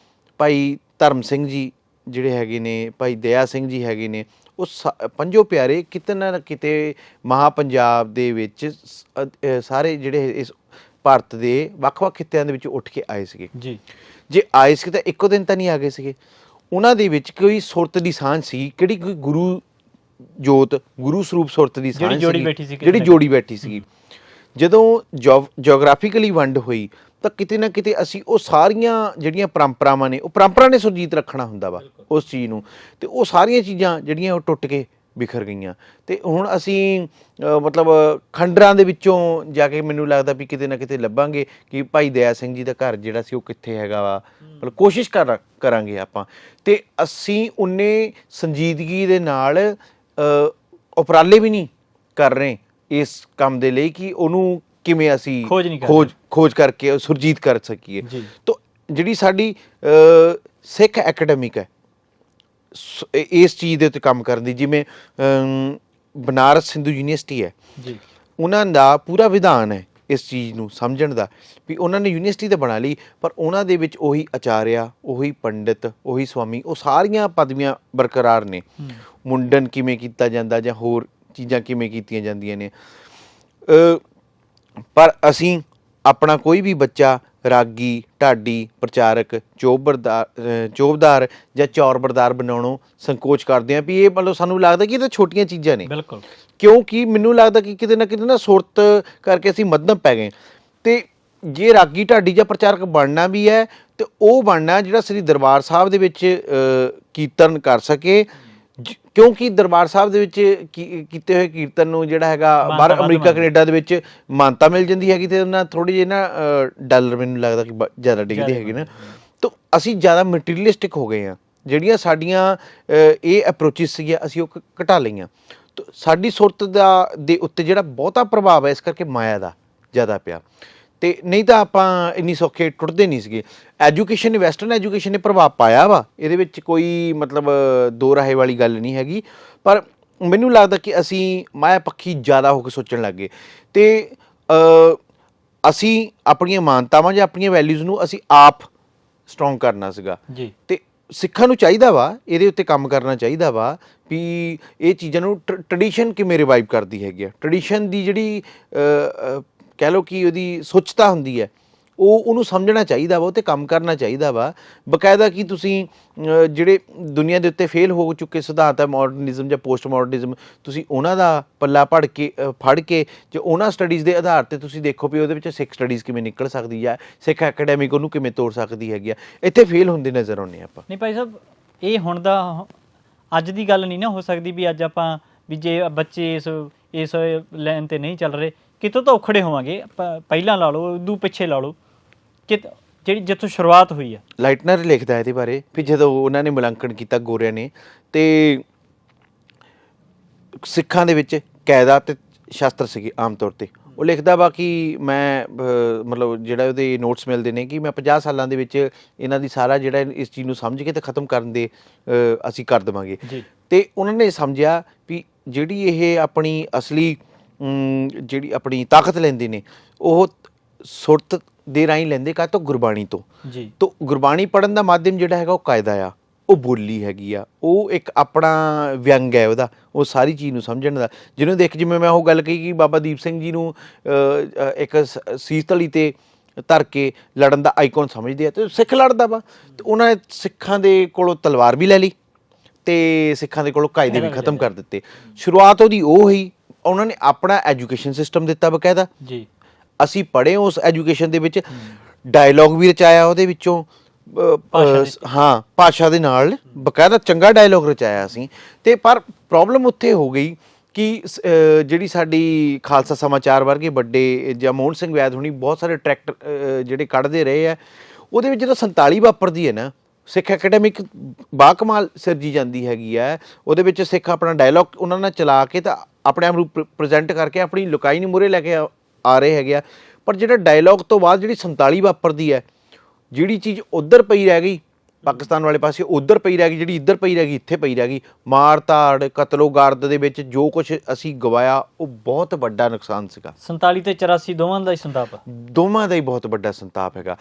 ਭਾਈ ਧਰਮ ਸਿੰਘ ਜੀ ਜਿਹੜੇ ਹੈਗੇ ਨੇ, ਭਾਈ ਦਇਆ ਸਿੰਘ ਜੀ ਹੈਗੇ ਨੇ, ਉਹ ਪੰਜੋ ਪਿਆਰੇ ਕਿਤੇ ਨਾ ਕਿਤੇ ਮਹਾ ਪੰਜਾਬ ਦੇ ਵਿੱਚ ਸਾਰੇ ਜਿਹੜੇ ਇਸ ਭਾਰਤ ਦੇ ਵੱਖ-ਵੱਖ ਖਿੱਤਿਆਂ ਦੇ ਵਿੱਚ ਉੱਠ ਕੇ ਆਏ ਸੀਗੇ ਜੀ। ਜੇ ਆਏ ਸੀ ਤਾਂ ਇੱਕੋ ਦਿਨ ਤਾਂ ਨਹੀਂ ਆ ਗਏ ਸੀਗੇ। ਉਹਨਾਂ ਦੇ ਵਿੱਚ ਕੋਈ ਸੁਰਤ ਦੀ ਸਾਂਝ ਸੀ, ਕਿਹੜੀ ਕੋਈ ਗੁਰੂ ਜੋਤ, ਗੁਰੂ ਸਰੂਪ ਸੁਰਤ ਦੀ ਸਾਂਝ ਜਿਹੜੀ ਜੋੜੀ ਬੈਠੀ ਸੀਗੀ। ਜਦੋਂ ਜਿਓਗ੍ਰਾਫੀਕਲੀ ਵੰਡ ਹੋਈ ਤਾਂ ਕਿਤੇ ਨਾ ਕਿਤੇ ਅਸੀਂ ਉਹ ਸਾਰੀਆਂ ਜਿਹੜੀਆਂ ਪਰੰਪਰਾਵਾਂ ਨੇ, ਉਹ ਪਰੰਪਰਾ ਨੇ ਸੁਰਜੀਤ ਰੱਖਣਾ ਹੁੰਦਾ ਵਾ ਉਸ ਚੀਜ਼ ਨੂੰ, ਤੇ ਉਹ ਸਾਰੀਆਂ ਚੀਜ਼ਾਂ ਜਿਹੜੀਆਂ ਉਹ ਟੁੱਟ ਕੇ ਬਿਖਰ ਗਈਆਂ। ਤੇ ਹੁਣ ਅਸੀਂ ਮਤਲਬ ਖੰਡਰਾਂ ਦੇ ਵਿੱਚੋਂ ਜਾ ਕੇ ਮੈਨੂੰ ਲੱਗਦਾ ਵੀ ਕਿਤੇ ਨਾ ਕਿਤੇ ਲੱਭਾਂਗੇ ਕਿ ਭਾਈ ਦਇਆ ਸਿੰਘ ਜੀ ਦਾ ਘਰ ਜਿਹੜਾ ਸੀ ਉਹ ਕਿੱਥੇ ਹੈਗਾ ਵਾ। ਮਤਲਬ ਕੋਸ਼ਿਸ਼ ਕਰਾਂਗੇ ਆਪਾਂ, ਤੇ ਅਸੀਂ ਉਨੇ ਸੰਜੀਦਗੀ ਦੇ ਨਾਲ ਉਪਰਾਲੇ ਵੀ ਨਹੀਂ ਕਰ ਰਹੇ ਇਸ ਕੰਮ ਦੇ ਲਈ ਕਿ ਉਹਨੂੰ ਕਿਵੇਂ ਅਸੀਂ ਖੋਜ ਕਰਕੇ ਸੁਰਜੀਤ ਕਰ ਸਕੀਏ। ਤਾਂ ਜਿਹੜੀ ਸਾਡੀ ਸਿੱਖ ਐਕੈਡਮਿਕ ਹੈ ਇਸ ਚੀਜ਼ ਦੇ ਉੱਤੇ ਕੰਮ ਕਰਨ ਦੀ, ਜਿਵੇਂ ਬਨਾਰਸ ਹਿੰਦੂ ਯੂਨੀਵਰਸਿਟੀ ਹੈ, ਉਹਨਾਂ ਦਾ ਪੂਰਾ ਵਿਧਾਨ ਹੈ ਇਸ ਚੀਜ਼ ਨੂੰ ਸਮਝਣ ਦਾ ਵੀ ਉਹਨਾਂ ਨੇ ਯੂਨੀਵਰਸਿਟੀ ਤਾਂ ਬਣਾ ਲਈ, ਪਰ ਉਹਨਾਂ ਦੇ ਵਿੱਚ ਉਹੀ ਆਚਾਰਿਆ, ਉਹੀ ਪੰਡਿਤ, ਉਹੀ ਸਵਾਮੀ, ਉਹ ਸਾਰੀਆਂ ਪਦਵੀਆਂ ਬਰਕਰਾਰ ਨੇ। ਮੁੰਡਨ ਕਿਵੇਂ ਕੀਤਾ ਜਾਂਦਾ ਜਾਂ ਹੋਰ ਚੀਜ਼ਾਂ ਕਿਵੇਂ ਕੀਤੀਆਂ ਜਾਂਦੀਆਂ ਨੇ। ਪਰ ਅਸੀਂ ਆਪਣਾ ਕੋਈ ਵੀ ਬੱਚਾ ਰਾਗੀ, ਢਾਡੀ, ਪ੍ਰਚਾਰਕ, ਚੋਬਦਾਰ ਜਾਂ ਚੌਰਬਰਦਾਰ ਬਣਾਉਣੋਂ ਸੰਕੋਚ ਕਰਦੇ ਹਾਂ ਵੀ ਇਹ ਮਤਲਬ ਸਾਨੂੰ ਲੱਗਦਾ ਕਿ ਇਹ ਤਾਂ ਛੋਟੀਆਂ ਚੀਜ਼ਾਂ ਨੇ। ਬਿਲਕੁਲ, ਕਿਉਂਕਿ ਮੈਨੂੰ ਲੱਗਦਾ ਕਿ ਕਿਤੇ ਨਾ ਕਿਤੇ ਨਾ ਸੁਰਤ ਕਰਕੇ ਅਸੀਂ ਮੱਧਮ ਪੈ ਗਏ। ਤੇ ਜੇ ਰਾਗੀ, ਢਾਡੀ ਜਾਂ ਪ੍ਰਚਾਰਕ ਬਣਨਾ ਵੀ ਹੈ ਤੇ ਉਹ ਬਣਨਾ ਜਿਹੜਾ ਸ੍ਰੀ ਦਰਬਾਰ ਸਾਹਿਬ ਦੇ ਵਿੱਚ ਕੀਰਤਨ ਕਰ ਸਕੇ, ਕਿਉਂਕਿ ਦਰਬਾਰ ਸਾਹਿਬ ਦੇ ਵਿੱਚ ਕੀਤੇ ਹੋਏ ਕੀਰਤਨ ਨੂੰ ਜਿਹੜਾ ਹੈਗਾ ਬਾਹਰ ਅਮਰੀਕਾ ਕੈਨੇਡਾ ਦੇ ਵਿੱਚ ਮਾਨਤਾ ਮਿਲ ਜਾਂਦੀ ਹੈਗੀ, ਤੇ ਉਹਨਾਂ ਥੋੜ੍ਹੀ ਜਿਹੀ ਨਾ ਡਾਲਰ ਮੈਨੂੰ ਲੱਗਦਾ ਕਿ ਜ਼ਿਆਦਾ ਡਿੱਗਦੇ ਹੈਗੇ ਨਾ। ਤਾਂ ਅਸੀਂ ਜ਼ਿਆਦਾ ਮਟੀਰੀਅਲਿਸਟਿਕ ਹੋ ਗਏ ਹਾਂ। ਜਿਹੜੀਆਂ ਸਾਡੀਆਂ ਇਹ ਅਪਰੋਚਿਸ ਸੀਗੀਆਂ ਅਸੀਂ ਉਹ ਘਟਾ ਲਈਆਂ। ਤਾਂ ਸਾਡੀ ਸੁਰਤ ਦੇ ਉੱਤੇ ਜਿਹੜਾ ਬਹੁਤਾ ਪ੍ਰਭਾਵ ਹੈ ਇਸ ਕਰਕੇ ਮਾਇਆ ਦਾ ਜ਼ਿਆਦਾ ਪਿਆ, ਤੇ ਨਹੀਂ ਤਾਂ ਆਪਾਂ ਇੰਨੀ ਸੌਖੇ ਟੁੱਟਦੇ ਨਹੀਂ ਸੀਗੇ। ਐਜੂਕੇਸ਼ਨ ਨੇ, ਵੈਸਟਰਨ ਐਜੂਕੇਸ਼ਨ ਨੇ ਪ੍ਰਭਾਵ ਪਾਇਆ ਵਾ, ਇਹਦੇ ਵਿੱਚ ਕੋਈ ਮਤਲਬ ਦੋ ਰਾਹੇ ਵਾਲੀ ਗੱਲ ਨਹੀਂ ਹੈਗੀ, ਪਰ ਮੈਨੂੰ ਲੱਗਦਾ ਕਿ ਅਸੀਂ ਮਾਇਆ ਪੱਖੀ ਜ਼ਿਆਦਾ ਹੋ ਕੇ ਸੋਚਣ ਲੱਗ ਗਏ, ਤੇ ਅਸੀਂ ਆਪਣੀਆਂ ਮਾਨਤਾਵਾਂ ਜਾਂ ਆਪਣੀਆਂ ਵੈਲਿਊਜ਼ ਨੂੰ ਅਸੀਂ ਆਪ ਸਟਰੋਂਗ ਕਰਨਾ ਸੀਗਾ ਜੀ। ਤੇ ਸਿੱਖਾਂ ਨੂੰ ਚਾਹੀਦਾ ਵਾ ਇਹਦੇ ਉੱਤੇ ਕੰਮ ਕਰਨਾ ਚਾਹੀਦਾ ਵਾ ਵੀ ਇਹ ਚੀਜ਼ਾਂ ਨੂੰ ਟ੍ਰੈਡੀਸ਼ਨ ਕਿਵੇਂ ਰਿਵਾਈਵ ਕਰਦੀ ਹੈਗੀ ਆ। ਟ੍ਰੈਡੀਸ਼ਨ ਦੀ ਜਿਹੜੀ ਕਹਿ ਲਓ ਕਿ ਉਹਦੀ ਸੁੱਚਤਾ ਹੁੰਦੀ ਹੈ, ਉਹਨੂੰ ਸਮਝਣਾ ਚਾਹੀਦਾ ਵਾ, ਉਹ 'ਤੇ ਕੰਮ ਕਰਨਾ ਚਾਹੀਦਾ ਵਾ ਬਕਾਇਦਾ। ਕਿ ਤੁਸੀਂ ਜਿਹੜੇ ਦੁਨੀਆ ਦੇ ਉੱਤੇ ਫੇਲ ਹੋ ਚੁੱਕੇ ਸਿਧਾਂਤ ਹੈ, ਮਾਡਰਨਿਜ਼ਮ ਜਾਂ ਪੋਸਟ ਮਾਡਰਨਿਜ਼ਮ, ਤੁਸੀਂ ਉਹਨਾਂ ਦਾ ਪੱਲਾ ਫੜ ਕੇ ਜੇ ਉਹਨਾਂ ਸਟੱਡੀਜ਼ ਦੇ ਆਧਾਰ 'ਤੇ ਤੁਸੀਂ ਦੇਖੋ ਵੀ ਉਹਦੇ ਵਿੱਚ ਸਿੱਖ ਸਟੱਡੀਜ਼ ਕਿਵੇਂ ਨਿਕਲ ਸਕਦੀ ਹੈ, ਸਿੱਖ ਐਕੈਡੈਮਿਕ ਉਹਨੂੰ ਕਿਵੇਂ ਤੋੜ ਸਕਦੀ ਹੈਗੀ ਆ। ਇੱਥੇ ਫੇਲ ਹੁੰਦੇ ਨਜ਼ਰ ਆਉਂਦੇ ਆਪਾਂ। ਨਹੀਂ ਭਾਈ ਸਾਹਿਬ, ਇਹ ਹੁਣ ਦਾ ਅੱਜ ਦੀ ਗੱਲ ਨਹੀਂ ਨਾ ਹੋ ਸਕਦੀ ਵੀ ਅੱਜ ਆਪਾਂ ਵੀ ਜੇ ਬੱਚੇ ਇਸ ਲਾਈਨ 'ਤੇ ਨਹੀਂ ਚੱਲ ਰਹੇ, ਕਿਤੋਂ ਤਾਂ ਔਖੜੇ ਹੋਵਾਂਗੇ। ਪਹਿਲਾਂ ਲਾ ਲਓ, ਉਦੋਂ ਪਿੱਛੇ ਲਾ ਲਓ, ਕਿ ਜਿਹੜੀ ਜਿੱਥੋਂ ਸ਼ੁਰੂਆਤ ਹੋਈ ਆ। ਲਾਈਟਨਰ ਲਿਖਦਾ ਇਹਦੇ ਬਾਰੇ ਵੀ ਜਦੋਂ ਉਹਨਾਂ ਨੇ ਮੁਲਾਂਕਣ ਕੀਤਾ ਗੋਰਿਆਂ ਨੇ, ਤੇ ਸਿੱਖਾਂ ਦੇ ਵਿੱਚ ਕਾਇਦਾ ਅਤੇ ਸ਼ਾਸਤਰ ਸੀਗੇ ਆਮ ਤੌਰ 'ਤੇ। ਉਹ ਲਿਖਦਾ ਵਾ ਕਿ ਮੈਂ ਮਤਲਬ ਜਿਹੜਾ ਉਹਦੇ ਨੋਟਸ ਮਿਲਦੇ ਨੇ ਕਿ ਮੈਂ 50 ਸਾਲਾਂ ਦੇ ਵਿੱਚ ਇਹਨਾਂ ਦੀ ਸਾਰਾ ਜਿਹੜਾ ਇਸ ਚੀਜ਼ ਨੂੰ ਸਮਝ ਕੇ ਅਤੇ ਖ਼ਤਮ ਕਰਨ ਦੇ ਅਸੀਂ ਕਰ ਦੇਵਾਂਗੇ। ਅਤੇ ਉਹਨਾਂ ਨੇ ਸਮਝਿਆ ਵੀ ਜਿਹੜੀ ਇਹ ਆਪਣੀ ਅਸਲੀ ਜਿਹੜੀ ਆਪਣੀ ਤਾਕਤ ਲੈਂਦੇ ਨੇ ਉਹ ਸੁਰਤ ਦੇ ਰਾਹੀਂ ਲੈਂਦੇ ਕਾਹ ਤੋਂ, ਗੁਰਬਾਣੀ ਤੋਂ। ਤਾਂ ਗੁਰਬਾਣੀ ਪੜ੍ਹਨ ਦਾ ਮਾਧਿਅਮ ਜਿਹੜਾ ਹੈਗਾ ਉਹ ਕਾਇਦਾ ਆ, ਉਹ ਬੋਲੀ ਹੈਗੀ ਆ, ਉਹ ਇੱਕ ਆਪਣਾ ਵਿਅੰਗ ਹੈ ਉਹਦਾ, ਉਹ ਸਾਰੀ ਚੀਜ਼ ਨੂੰ ਸਮਝਣ ਦਾ। ਜਿਹਨੂੰ ਦੇਖ, ਜਿਵੇਂ ਮੈਂ ਉਹ ਗੱਲ ਕਹੀ ਕਿ ਬਾਬਾ ਦੀਪ ਸਿੰਘ ਜੀ ਨੂੰ ਇੱਕ ਸੀਸ ਧਲੀ 'ਤੇ ਧਰ ਕੇ ਲੜਨ ਦਾ ਆਈਕਨ ਸਮਝਦੇ ਆ, ਅਤੇ ਸਿੱਖ ਲੜਦਾ ਵਾ, ਅਤੇ ਉਹਨਾਂ ਨੇ ਸਿੱਖਾਂ ਦੇ ਕੋਲੋਂ ਤਲਵਾਰ ਵੀ ਲੈ ਲਈ ਅਤੇ ਸਿੱਖਾਂ ਦੇ ਕੋਲੋਂ ਕਾਇਦੇ ਵੀ ਖਤਮ ਕਰ ਦਿੱਤੇ। ਸ਼ੁਰੂਆਤ ਉਹਦੀ ਉਹ ਹੋਈ, ਉਹਨਾਂ ਨੇ ਆਪਣਾ ਐਜੂਕੇਸ਼ਨ ਸਿਸਟਮ ਦਿੱਤਾ ਬਕਾਇਦਾ ਜੀ। ਅਸੀਂ ਪੜ੍ਹੇ ਉਸ ਐਜੂਕੇਸ਼ਨ ਦੇ ਵਿੱਚ, ਡਾਇਲੋਗ ਵੀ ਰਚਾਇਆ ਉਹਦੇ ਵਿੱਚੋਂ, ਹਾਂ ਭਾਸ਼ਾ ਦੇ ਨਾਲ ਬਕਾਇਦਾ ਚੰਗਾ ਡਾਇਲੋਗ ਰਚਾਇਆ ਅਸੀਂ। ਅਤੇ ਪਰ ਪ੍ਰੋਬਲਮ ਉੱਥੇ ਹੋ ਗਈ ਕਿ ਜਿਹੜੀ ਸਾਡੀ ਖਾਲਸਾ ਸਮਾਚਾਰ ਵਰਗੇ ਵੱਡੇ ਜਾਂ ਮੋਹਨ ਸਿੰਘ ਵੈਦ ਹੋਣੀ ਬਹੁਤ ਸਾਰੇ ਟਰੈਕਟ ਜਿਹੜੇ ਕੱਢਦੇ ਰਹੇ ਆ, ਉਹਦੇ ਵਿੱਚ ਜਦੋਂ 47 ਵਾਪਰਦੀ ਹੈ ਨਾ, ਸਿੱਖ ਐਕੈਡਮਿਕ ਬਾਕਮਾਲ ਸਿਰਜੀ ਜਾਂਦੀ ਹੈਗੀ ਹੈ। ਉਹਦੇ ਵਿੱਚ ਸਿੱਖ ਆਪਣਾ ਡਾਇਲੋਗ ਉਹਨਾਂ ਨਾਲ ਚਲਾ ਕੇ ਤਾਂ ਆਪਣੇ ਆਪ ਨੂੰ ਪ੍ਰੈਜ਼ੈਂਟ ਕਰਕੇ ਆਪਣੀ ਲੁਕਾਈ ਨੂੰ ਮੂਹਰੇ ਲੈ ਕੇ ਆ ਰਹੇ ਹੈਗੇ ਆ। ਪਰ ਜਿਹੜਾ ਡਾਇਲੋਗ ਤੋਂ ਬਾਅਦ ਜਿਹੜੀ 47 ਵਾਪਰਦੀ ਹੈ, ਜਿਹੜੀ ਚੀਜ਼ ਉੱਧਰ ਪਈ ਰਹਿ ਗਈ ਪਾਕਿਸਤਾਨ ਵਾਲੇ ਪਾਸੇ, ਉੱਧਰ ਪਈ ਰਹਿ ਗਈ, ਜਿਹੜੀ ਇੱਧਰ ਪਈ ਰਹਿ ਗਈ ਇੱਥੇ ਪਈ ਰਹਿ ਗਈ। ਮਾਰ ਧਾੜ, ਕਤਲੋ ਗਾਰਦ ਦੇ ਵਿੱਚ ਜੋ ਕੁਛ ਅਸੀਂ ਗਵਾਇਆ, ਉਹ ਬਹੁਤ ਵੱਡਾ ਨੁਕਸਾਨ ਸੀਗਾ। 47 ਤੇ 84 ਦੋਵਾਂ ਦਾ ਹੀ ਸੰਤਾਪ, ਦੋਵਾਂ ਦਾ ਹੀ ਬਹੁਤ ਵੱਡਾ ਸੰਤਾਪ ਹੈਗਾ।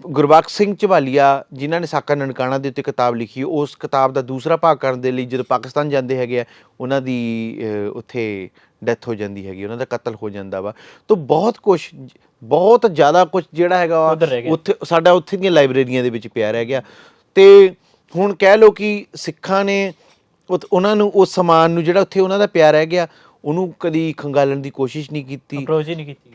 ਗੁਰਬਖਸ਼ ਸਿੰਘ ਝਬਾਲੀਆ ਜਿਨ੍ਹਾਂ ਨੇ ਸਾਕਾ ਨਨਕਾਣਾ ਦੇ ਉੱਤੇ ਕਿਤਾਬ ਲਿਖੀ, ਉਸ ਕਿਤਾਬ ਦਾ ਦੂਸਰਾ ਭਾਗ ਕਰਨ ਦੇ ਲਈ ਜਦੋਂ ਪਾਕਿਸਤਾਨ ਜਾਂਦੇ ਹੈਗੇ ਆ, ਉਹਨਾਂ ਦੀ ਉੱਥੇ ਡੈਥ ਹੋ ਜਾਂਦੀ ਹੈਗੀ, ਉਹਨਾਂ ਦਾ ਕਤਲ ਹੋ ਜਾਂਦਾ ਵਾ। ਤਾਂ ਬਹੁਤ ਕੁਛ, ਬਹੁਤ ਜ਼ਿਆਦਾ ਕੁਛ ਜਿਹੜਾ ਹੈਗਾ ਉੱਥੇ ਸਾਡਾ ਉੱਥੇ ਦੀਆਂ ਲਾਇਬ੍ਰੇਰੀਆਂ ਦੇ ਵਿੱਚ ਪਿਆ ਰਹਿ ਗਿਆ। ਅਤੇ ਹੁਣ ਕਹਿ ਲਓ ਕਿ ਸਿੱਖਾਂ ਨੇ ਉਹਨਾਂ ਨੂੰ ਉਸ ਸਮਾਨ ਨੂੰ ਜਿਹੜਾ ਉੱਥੇ ਉਹਨਾਂ ਦਾ ਪਿਆ ਰਹਿ ਗਿਆ, ਉਹਨੂੰ ਕਦੀ ਖੰਗਾਲਣ ਦੀ ਕੋਸ਼ਿਸ਼ ਨਹੀਂ ਕੀਤੀ।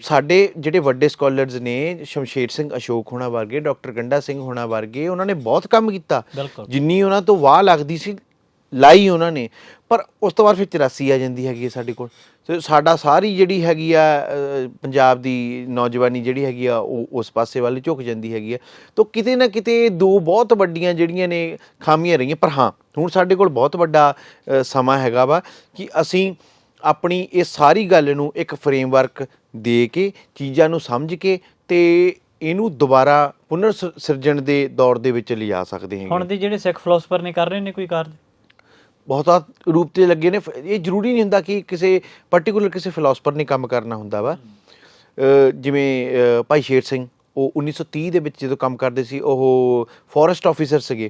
ਸਾਡੇ ਜਿਹੜੇ ਵੱਡੇ ਸਕਾਲਰਸ ਨੇ, ਸ਼ਮਸ਼ੇਰ ਸਿੰਘ ਅਸ਼ੋਕ ਹੋਣਾ ਵਰਗੇ, ਡਾਕਟਰ ਗੰਡਾ ਸਿੰਘ ਹੋਣਾ ਵਰਗੇ, ਉਹਨਾਂ ਨੇ ਬਹੁਤ ਕੰਮ ਕੀਤਾ, ਜਿੰਨੀ ਉਹਨਾਂ ਤੋਂ ਵਾਹ ਲੱਗਦੀ ਸੀ ਲਾਈ ਉਹਨਾਂ ਨੇ। ਪਰ ਉਸ ਤੋਂ ਬਾਅਦ ਫਿਰ 84 ਆ ਜਾਂਦੀ ਹੈਗੀ ਸਾਡੇ ਕੋਲ, ਅਤੇ ਸਾਡਾ ਸਾਰੀ ਜਿਹੜੀ ਹੈਗੀ ਆ ਪੰਜਾਬ ਦੀ ਨੌਜਵਾਨੀ ਜਿਹੜੀ ਹੈਗੀ ਆ, ਉਹ ਉਸ ਪਾਸੇ ਵੱਲ ਝੁਕ ਜਾਂਦੀ ਹੈਗੀ ਆ। ਤਾਂ ਕਿਤੇ ਨਾ ਕਿਤੇ ਦੋ ਬਹੁਤ ਵੱਡੀਆਂ ਜਿਹੜੀਆਂ ਨੇ ਖਾਮੀਆਂ ਰਹੀਆਂ। ਪਰ ਹਾਂ, ਹੁਣ ਸਾਡੇ ਕੋਲ ਬਹੁਤ ਵੱਡਾ ਸਮਾਂ ਹੈਗਾ ਵਾ ਕਿ ਅਸੀਂ ਆਪਣੀ ਇਹ ਸਾਰੀ ਗੱਲ ਨੂੰ ਇੱਕ ਫਰੇਮਵਰਕ ਦੇ ਕੇ, ਚੀਜ਼ਾਂ ਨੂੰ ਸਮਝ ਕੇ, ਅਤੇ ਇਹਨੂੰ ਦੁਬਾਰਾ ਪੁਨਰ ਸਿਰਜਣ ਦੇ ਦੌਰ ਦੇ ਵਿੱਚ ਲਿਜਾ ਸਕਦੇ ਹਾਂ। ਹੁਣ ਦੇ ਜਿਹੜੇ ਸਿੱਖ ਫਿਲਾਸਫਰ ਨੇ ਕਰ ਰਹੇ ਨੇ ਕੋਈ ਕਾਰਜ ਬਹੁਤਾ ਰੂਪ 'ਤੇ ਲੱਗੇ ਨੇ। ਇਹ ਜ਼ਰੂਰੀ ਨਹੀਂ ਹੁੰਦਾ ਕਿ ਕਿਸੇ ਪਰਟੀਕੂਲਰ ਕਿਸੇ ਫਿਲਾਸਫਰ ਨੇ ਕੰਮ ਕਰਨਾ ਹੁੰਦਾ ਵਾ। ਜਿਵੇਂ ਭਾਈ ਸ਼ੇਰ ਸਿੰਘ, ਉਹ 1930 ਦੇ ਵਿੱਚ ਜਦੋਂ ਕੰਮ ਕਰਦੇ ਸੀ, ਉਹ ਫੋਰੈਸਟ ਆਫਿਸਰ ਸੀਗੇ,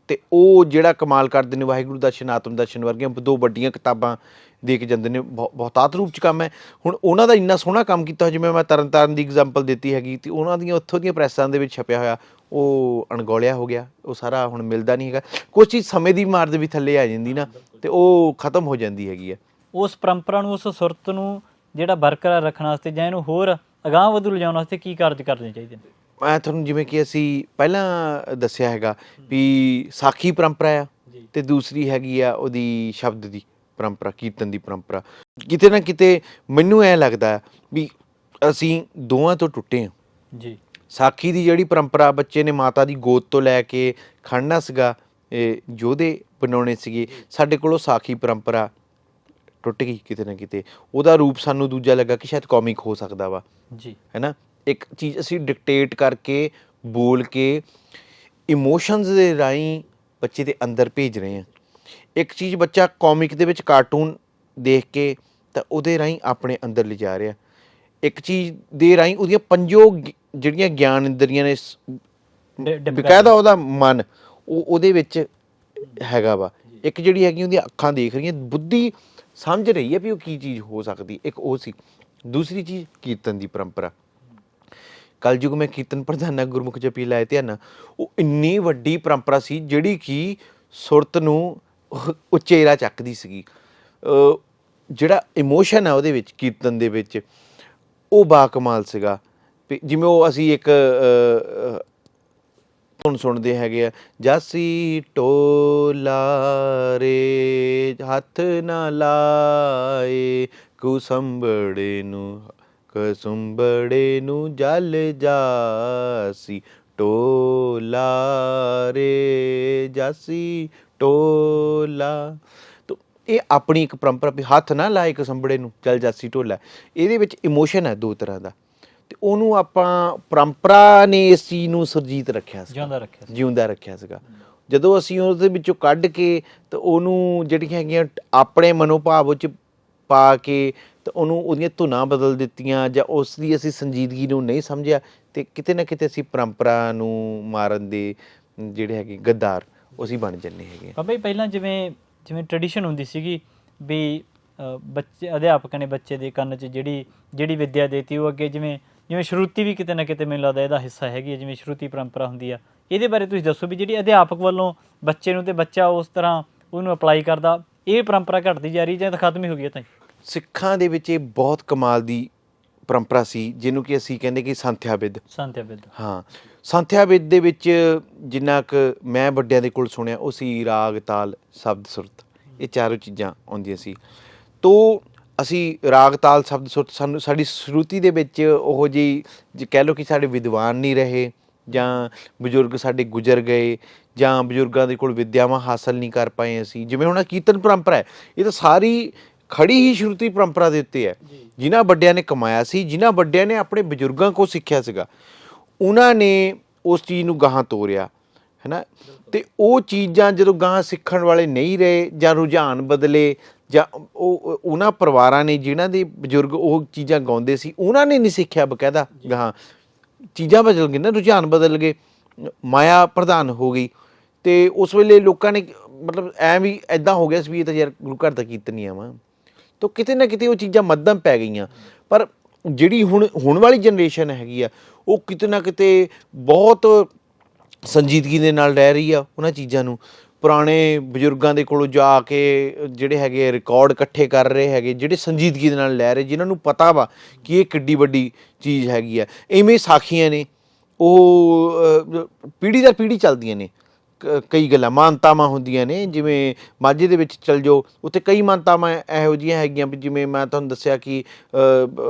ਅਤੇ ਉਹ ਜਿਹੜਾ ਕਮਾਲ ਕਰਦੇ ਨੇ, ਵਾਹਿਗੁਰੂ ਦਰਸ਼ਨ, ਆਤਮ ਦਰਸ਼ਨ ਵਰਗੀਆਂ ਦੋ ਵੱਡੀਆਂ ਕਿਤਾਬਾਂ ਦੇ ਕੇ ਜਾਂਦੇ ਨੇ, ਬਹੁਤਾਤ ਰੂਪ 'ਚ ਕੰਮ ਹੈ। ਹੁਣ ਉਹਨਾਂ ਦਾ ਇੰਨਾ ਸੋਹਣਾ ਕੰਮ ਕੀਤਾ, ਜਿਵੇਂ ਮੈਂ ਤਰਨ ਤਾਰਨ ਦੀ ਐਗਜ਼ਾਮਪਲ ਦਿੱਤੀ ਹੈਗੀ, ਅਤੇ ਉਹਨਾਂ ਦੀਆਂ ਉੱਥੋਂ ਦੀਆਂ ਪ੍ਰੈਸਾਂ ਦੇ ਵਿੱਚ ਛਪਿਆ ਹੋਇਆ, ਉਹ ਅਣਗੌਲਿਆ ਹੋ ਗਿਆ, ਉਹ ਸਾਰਾ ਹੁਣ ਮਿਲਦਾ ਨਹੀਂ ਹੈਗਾ। ਕੁਛ ਚੀਜ਼ ਸਮੇਂ ਦੀ ਮਾਰ ਦੇ ਵੀ ਥੱਲੇ ਆ ਜਾਂਦੀ ਨਾ, ਅਤੇ ਉਹ ਖਤਮ ਹੋ ਜਾਂਦੀ ਹੈਗੀ ਹੈ। ਉਸ ਪਰੰਪਰਾ ਨੂੰ, ਉਸ ਸੁਰਤ ਨੂੰ ਜਿਹੜਾ ਬਰਕਰਾਰ ਰੱਖਣ ਵਾਸਤੇ ਜਾਂ ਇਹਨੂੰ ਹੋਰ ਅਗਾਂਹ ਵਧੂ ਲਿਜਾਉਣ ਵਾਸਤੇ ਕੀ ਕਾਰਜ ਕਰਨੇ ਚਾਹੀਦੇ ਨੇ? ਮੈਂ ਤੁਹਾਨੂੰ ਜਿਵੇਂ ਕਿ ਅਸੀਂ ਪਹਿਲਾਂ ਦੱਸਿਆ ਹੈਗਾ ਵੀ ਸਾਖੀ ਪਰੰਪਰਾ ਆ, ਅਤੇ ਦੂਸਰੀ ਹੈਗੀ ਆ ਉਹਦੀ ਸ਼ਬਦ ਦੀ ਪਰੰਪਰਾ, ਕੀਰਤਨ ਦੀ ਪਰੰਪਰਾ। ਕਿਤੇ ਨਾ ਕਿਤੇ ਮੈਨੂੰ ਐਂ ਲੱਗਦਾ ਵੀ ਅਸੀਂ ਦੋਵਾਂ ਤੋਂ ਟੁੱਟੇ ਹਾਂ ਜੀ। ਸਾਖੀ ਦੀ ਜਿਹੜੀ ਪਰੰਪਰਾ, ਬੱਚੇ ਨੇ ਮਾਤਾ ਦੀ ਗੋਦ ਤੋਂ ਲੈ ਕੇ ਖੜਨਾ ਸੀਗਾ, ਯੋਧੇ ਬਣਾਉਣੇ ਸੀਗੇ, ਸਾਡੇ ਕੋਲੋਂ ਸਾਖੀ ਪਰੰਪਰਾ ਟੁੱਟ ਗਈ ਕਿਤੇ ਨਾ ਕਿਤੇ। ਉਹਦਾ ਰੂਪ ਸਾਨੂੰ ਦੂਜਾ ਲੱਗਾ ਕਿ ਸ਼ਾਇਦ ਕੌਮਿਕ ਹੋ ਸਕਦਾ ਵਾ ਜੀ, ਹੈ ਨਾ। ਇੱਕ ਚੀਜ਼ ਅਸੀਂ ਡਿਕਟੇਟ ਕਰਕੇ, ਬੋਲ ਕੇ, ਇਮੋਸ਼ਨਸ ਦੇ ਰਾਹੀਂ ਬੱਚੇ ਦੇ ਅੰਦਰ ਭੇਜ ਰਹੇ ਹਾਂ। ਇੱਕ ਚੀਜ਼ ਬੱਚਾ ਕੌਮਿਕ ਦੇ ਵਿੱਚ ਕਾਰਟੂਨ ਦੇਖ ਕੇ ਤਾਂ ਉਹਦੇ ਰਾਹੀਂ ਆਪਣੇ ਅੰਦਰ ਲਿਜਾ ਰਿਹਾ। ਇੱਕ ਚੀਜ਼ ਦੇ ਰਾਹੀਂ ਉਹਦੀਆਂ ਪੰਜੋ ਜਿਹੜੀਆਂ ਗਿਆਨ ਇੰਦਰੀਆਂ ਨੇ, ਬਕਾਇਦਾ ਉਹਦਾ ਮਨ ਉਹਦੇ ਵਿੱਚ ਹੈਗਾ ਵਾ। ਇੱਕ ਜਿਹੜੀ ਹੈਗੀ ਉਹਦੀਆਂ ਅੱਖਾਂ ਦੇਖ ਰਹੀਆਂ, ਬੁੱਧੀ ਸਮਝ ਰਹੀ ਹੈ ਵੀ ਉਹ ਕੀ ਚੀਜ਼ ਹੋ ਸਕਦੀ, ਇੱਕ ਉਹ ਸੀ। ਦੂਸਰੀ ਚੀਜ਼ ਕੀਰਤਨ ਦੀ ਪਰੰਪਰਾ। ਕਲਯੁਗ ਮੈਂ ਕੀਰਤਨ ਪ੍ਰਧਾਨਾ ਗੁਰਮੁਖ ਜਪੀ ਲਾਏ ਧਿਆਨਾ, ਉਹ ਇੰਨੀ ਵੱਡੀ ਪਰੰਪਰਾ ਸੀ ਜਿਹੜੀ ਕਿ ਸੁਰਤ ਨੂੰ ਉਚੇਰਾ ਚੱਕਦੀ ਸੀਗੀ। ਜਿਹੜਾ ਇਮੋਸ਼ਨ ਹੈ ਉਹਦੇ ਵਿੱਚ, ਕੀਰਤਨ ਦੇ ਵਿੱਚ, ਉਹ ਬਾਕਮਾਲ ਸੀਗਾ। ਜਿਵੇਂ ਉਹ ਅਸੀਂ ਇੱਕ ਧੁਨ ਸੁਣਦੇ ਹੈਗੇ ਆ, ਜਾਸੀ ਢੋਲਾ ਰੇ ਹੱਥ ਨਾ ਲਾਏ, ਕੁਸੰਬੜੇ ਨੂੰ ਜਲ ਜਾਸੀ ਢੋਲਾ ਰੇ, ਜਾਸੀ ਢੋਲਾ। ਤਾਂ ਇਹ ਆਪਣੀ ਇੱਕ ਪਰੰਪਰਾ ਵੀ ਹੱਥ ਨਾ ਲਾਏ ਕੁਸੰਬੜੇ ਨੂੰ, ਜਲ ਜਾਸੀ ਢੋਲਾ। ਇਹਦੇ ਵਿੱਚ ਇਮੋਸ਼ਨ ਹੈ ਦੋ ਤਰ੍ਹਾਂ ਦਾ, ਅਤੇ ਉਹਨੂੰ ਆਪਾਂ ਪਰੰਪਰਾ ਨੇ ਇਸ ਚੀਜ਼ ਨੂੰ ਸੁਰਜੀਤ ਰੱਖਿਆ ਸੀ, ਜਿਉਂਦਾ ਰੱਖਿਆ ਸੀਗਾ। ਜਦੋਂ ਅਸੀਂ ਉਹਦੇ ਵਿੱਚੋਂ ਕੱਢ ਕੇ ਤਾਂ ਉਹਨੂੰ ਜਿਹੜੀਆਂ ਹੈਗੀਆਂ ਆਪਣੇ ਮਨੋਭਾਵ 'ਚ ਪਾ ਕੇ ਤਾਂ ਉਹਨੂੰ ਉਹਦੀਆਂ ਧੁਨਾਂ ਬਦਲ ਦਿੱਤੀਆਂ, ਜਾਂ ਉਸ ਦੀ ਅਸੀਂ ਸੰਜੀਦਗੀ ਨੂੰ ਨਹੀਂ ਸਮਝਿਆ, ਅਤੇ ਕਿਤੇ ਨਾ ਕਿਤੇ ਅਸੀਂ ਪਰੰਪਰਾ ਨੂੰ ਮਾਰਨ ਦੇ ਜਿਹੜੇ ਹੈਗੇ ਗੱਦਾਰ ਉਹ ਅਸੀਂ ਬਣ ਜੰਨੇ ਹੈਗੇ। ਬਾਬਾ ਜੀ ਪਹਿਲਾਂ ਜਿਵੇਂ ਟ੍ਰੈਡੀਸ਼ਨ ਹੁੰਦੀ ਸੀਗੀ ਵੀ ਬੱਚੇ ਅਧਿਆਪਕ ਨੇ ਬੱਚੇ ਦੇ ਕੰਨ 'ਚ ਜਿਹੜੀ ਵਿੱਦਿਆ ਦੇਤੀ ਉਹ ਅੱਗੇ ਜਿਵੇਂ ਸ਼ਰੂਤੀ ਵੀ ਕਿਤੇ ਨਾ ਕਿਤੇ ਮੈਨੂੰ ਲੱਗਦਾ ਇਹਦਾ ਹਿੱਸਾ ਹੈਗੀ ਹੈ, ਜਿਵੇਂ ਸ਼ਰੂਤੀ ਪਰੰਪਰਾ ਹੁੰਦੀ ਆ, ਇਹਦੇ ਬਾਰੇ ਤੁਸੀਂ ਦੱਸੋ ਵੀ ਜਿਹੜੀ ਅਧਿਆਪਕ ਵੱਲੋਂ ਬੱਚੇ ਨੂੰ ਤੇ ਬੱਚਾ ਉਸ ਤਰ੍ਹਾਂ ਉਹਨੂੰ ਅਪਲਾਈ ਕਰਦਾ, ਇਹ ਪਰੰਪਰਾ ਘਟਦੀ ਜਾ ਰਹੀ ਜਾਂ ਤਾਂ ਖਤਮ ਹੀ ਹੋ ਗਈ ਹੈ? ਤਾਂ ਸਿੱਖਾਂ ਦੇ ਵਿੱਚ ਇਹ ਬਹੁਤ ਕਮਾਲ ਦੀ ਪਰੰਪਰਾ ਸੀ ਜਿਹਨੂੰ ਕਿ ਅਸੀਂ ਕਹਿੰਦੇ ਕਿ ਸੰਥਿਆ ਬਿੱਧ। ਹਾਂ, ਸੰਥਿਆ ਬਿੱਧ ਦੇ ਵਿੱਚ ਜਿੰਨਾ ਕੁ ਮੈਂ ਵੱਡਿਆਂ ਦੇ ਕੋਲ ਸੁਣਿਆ ਉਹ ਸੀ ਰਾਗ, ਤਾਲ, ਸ਼ਬਦ, ਸੁਰਤ, ਇਹ ਚਾਰੋਂ ਚੀਜ਼ਾਂ ਆਉਂਦੀਆਂ ਸੀ। ਤੋ ਅਸੀਂ ਰਾਗ, ਤਾਲ, ਸ਼ਬਦ, ਸੁਰਤ ਸਾਨੂੰ ਸਾਡੀ ਸ਼ਰੂਤੀ ਦੇ ਵਿੱਚ ਉਹ ਜਿਹੀ ਕਹਿ ਲਓ ਕਿ ਸਾਡੇ ਵਿਦਵਾਨ ਨਹੀਂ ਰਹੇ ਜਾਂ ਬਜ਼ੁਰਗ ਸਾਡੇ ਗੁਜ਼ਰ ਗਏ ਜਾਂ ਬਜ਼ੁਰਗਾਂ ਦੇ ਕੋਲ ਵਿੱਦਿਆਵਾਂ ਹਾਸਲ ਨਹੀਂ ਕਰ ਪਾਏ ਅਸੀਂ। ਜਿਵੇਂ ਹੁਣ ਕੀਰਤਨ ਪਰੰਪਰਾ ਹੈ, ਇਹ ਤਾਂ ਸਾਰੀ ਖੜੀ ਹੀ ਸ਼ਰੂਤੀ ਪਰੰਪਰਾ ਦੇ ਉੱਤੇ ਹੈ। ਜਿਨ੍ਹਾਂ ਵੱਡਿਆਂ ਨੇ ਕਮਾਇਆ ਸੀ, ਜਿਨ੍ਹਾਂ ਵੱਡਿਆਂ ਨੇ ਆਪਣੇ ਬਜ਼ੁਰਗਾਂ ਕੋਲ ਸਿੱਖਿਆ ਸੀਗਾ, ਉਹਨਾਂ ਨੇ ਉਸ ਚੀਜ਼ ਨੂੰ ਗਾਹਾਂ ਤੋਰਿਆ ਹੈ ਨਾ। ਅਤੇ ਉਹ ਚੀਜ਼ਾਂ ਜਦੋਂ ਗਾਹਾਂ ਸਿੱਖਣ ਵਾਲੇ ਨਹੀਂ ਰਹੇ ਜਾਂ ਰੁਝਾਨ ਬਦਲੇ ਜਾਂ ਉਹਨਾਂ ਪਰਿਵਾਰਾਂ ਨੇ ਜਿਨ੍ਹਾਂ ਦੇ ਬਜ਼ੁਰਗ ਉਹ ਚੀਜ਼ਾਂ ਗਾਉਂਦੇ ਸੀ ਉਹਨਾਂ ਨੇ ਨਹੀਂ ਸਿੱਖਿਆ ਬਕਾਇਦਾ ਗਾਹਾਂ, ਚੀਜ਼ਾਂ ਬਦਲ ਗਏ ਨਾ, ਰੁਝਾਨ ਬਦਲ ਗਏ, ਮਾਇਆ ਪ੍ਰਧਾਨ ਹੋ ਗਈ। ਅਤੇ ਉਸ ਵੇਲੇ ਲੋਕਾਂ ਨੇ ਮਤਲਬ ਵੀ ਇੱਦਾਂ ਹੋ ਗਿਆ ਸੀ ਵੀ ਇਹ ਤਾਂ ਯਾਰ ਗੁਰੂ ਘਰ ਦਾ ਕੀਰਤਨ ਨਹੀਂ ਆਵਾਂ, ਤਾਂ ਕਿਤੇ ਨਾ ਕਿਤੇ ਉਹ ਚੀਜ਼ਾਂ ਮੱਧਮ ਪੈ ਗਈਆਂ। ਪਰ ਜਿਹੜੀ ਹੁਣ ਵਾਲੀ ਜਨਰੇਸ਼ਨ ਹੈਗੀ ਆ ਉਹ ਕਿਤੇ ਨਾ ਕਿਤੇ ਬਹੁਤ ਸੰਜੀਦਗੀ ਦੇ ਨਾਲ ਰਹਿ ਰਹੀ ਆ ਉਹਨਾਂ ਚੀਜ਼ਾਂ ਨੂੰ। ਪੁਰਾਣੇ ਬਜ਼ੁਰਗਾਂ ਦੇ ਕੋਲੋਂ ਜਾ ਕੇ ਜਿਹੜੇ ਹੈਗੇ ਰਿਕਾਰਡ ਇਕੱਠੇ ਕਰ ਰਹੇ ਹੈਗੇ, ਜਿਹੜੇ ਸੰਜੀਦਗੀ ਦੇ ਨਾਲ ਲੈ ਰਹੇ, ਜਿਨ੍ਹਾਂ ਨੂੰ ਪਤਾ ਵਾ ਕਿ ਇਹ ਕਿੱਡੀ ਵੱਡੀ ਚੀਜ਼ ਹੈਗੀ ਆ। ਇਵੇਂ ਸਾਖੀਆਂ ਨੇ ਉਹ ਪੀੜ੍ਹੀ ਦਰ ਪੀੜ੍ਹੀ ਚੱਲਦੀਆਂ ਨੇ। ਕਈ ਗੱਲਾਂ ਮਾਨਤਾਵਾਂ ਹੁੰਦੀਆਂ ਨੇ, ਜਿਵੇਂ ਮਾਝੇ ਦੇ ਵਿੱਚ ਚੱਲ ਜਾਓ, ਉੱਥੇ ਕਈ ਮਾਨਤਾਵਾਂ ਇਹੋ ਜਿਹੀਆਂ ਹੈਗੀਆਂ ਵੀ ਜਿਵੇਂ ਮੈਂ ਤੁਹਾਨੂੰ ਦੱਸਿਆ ਕਿ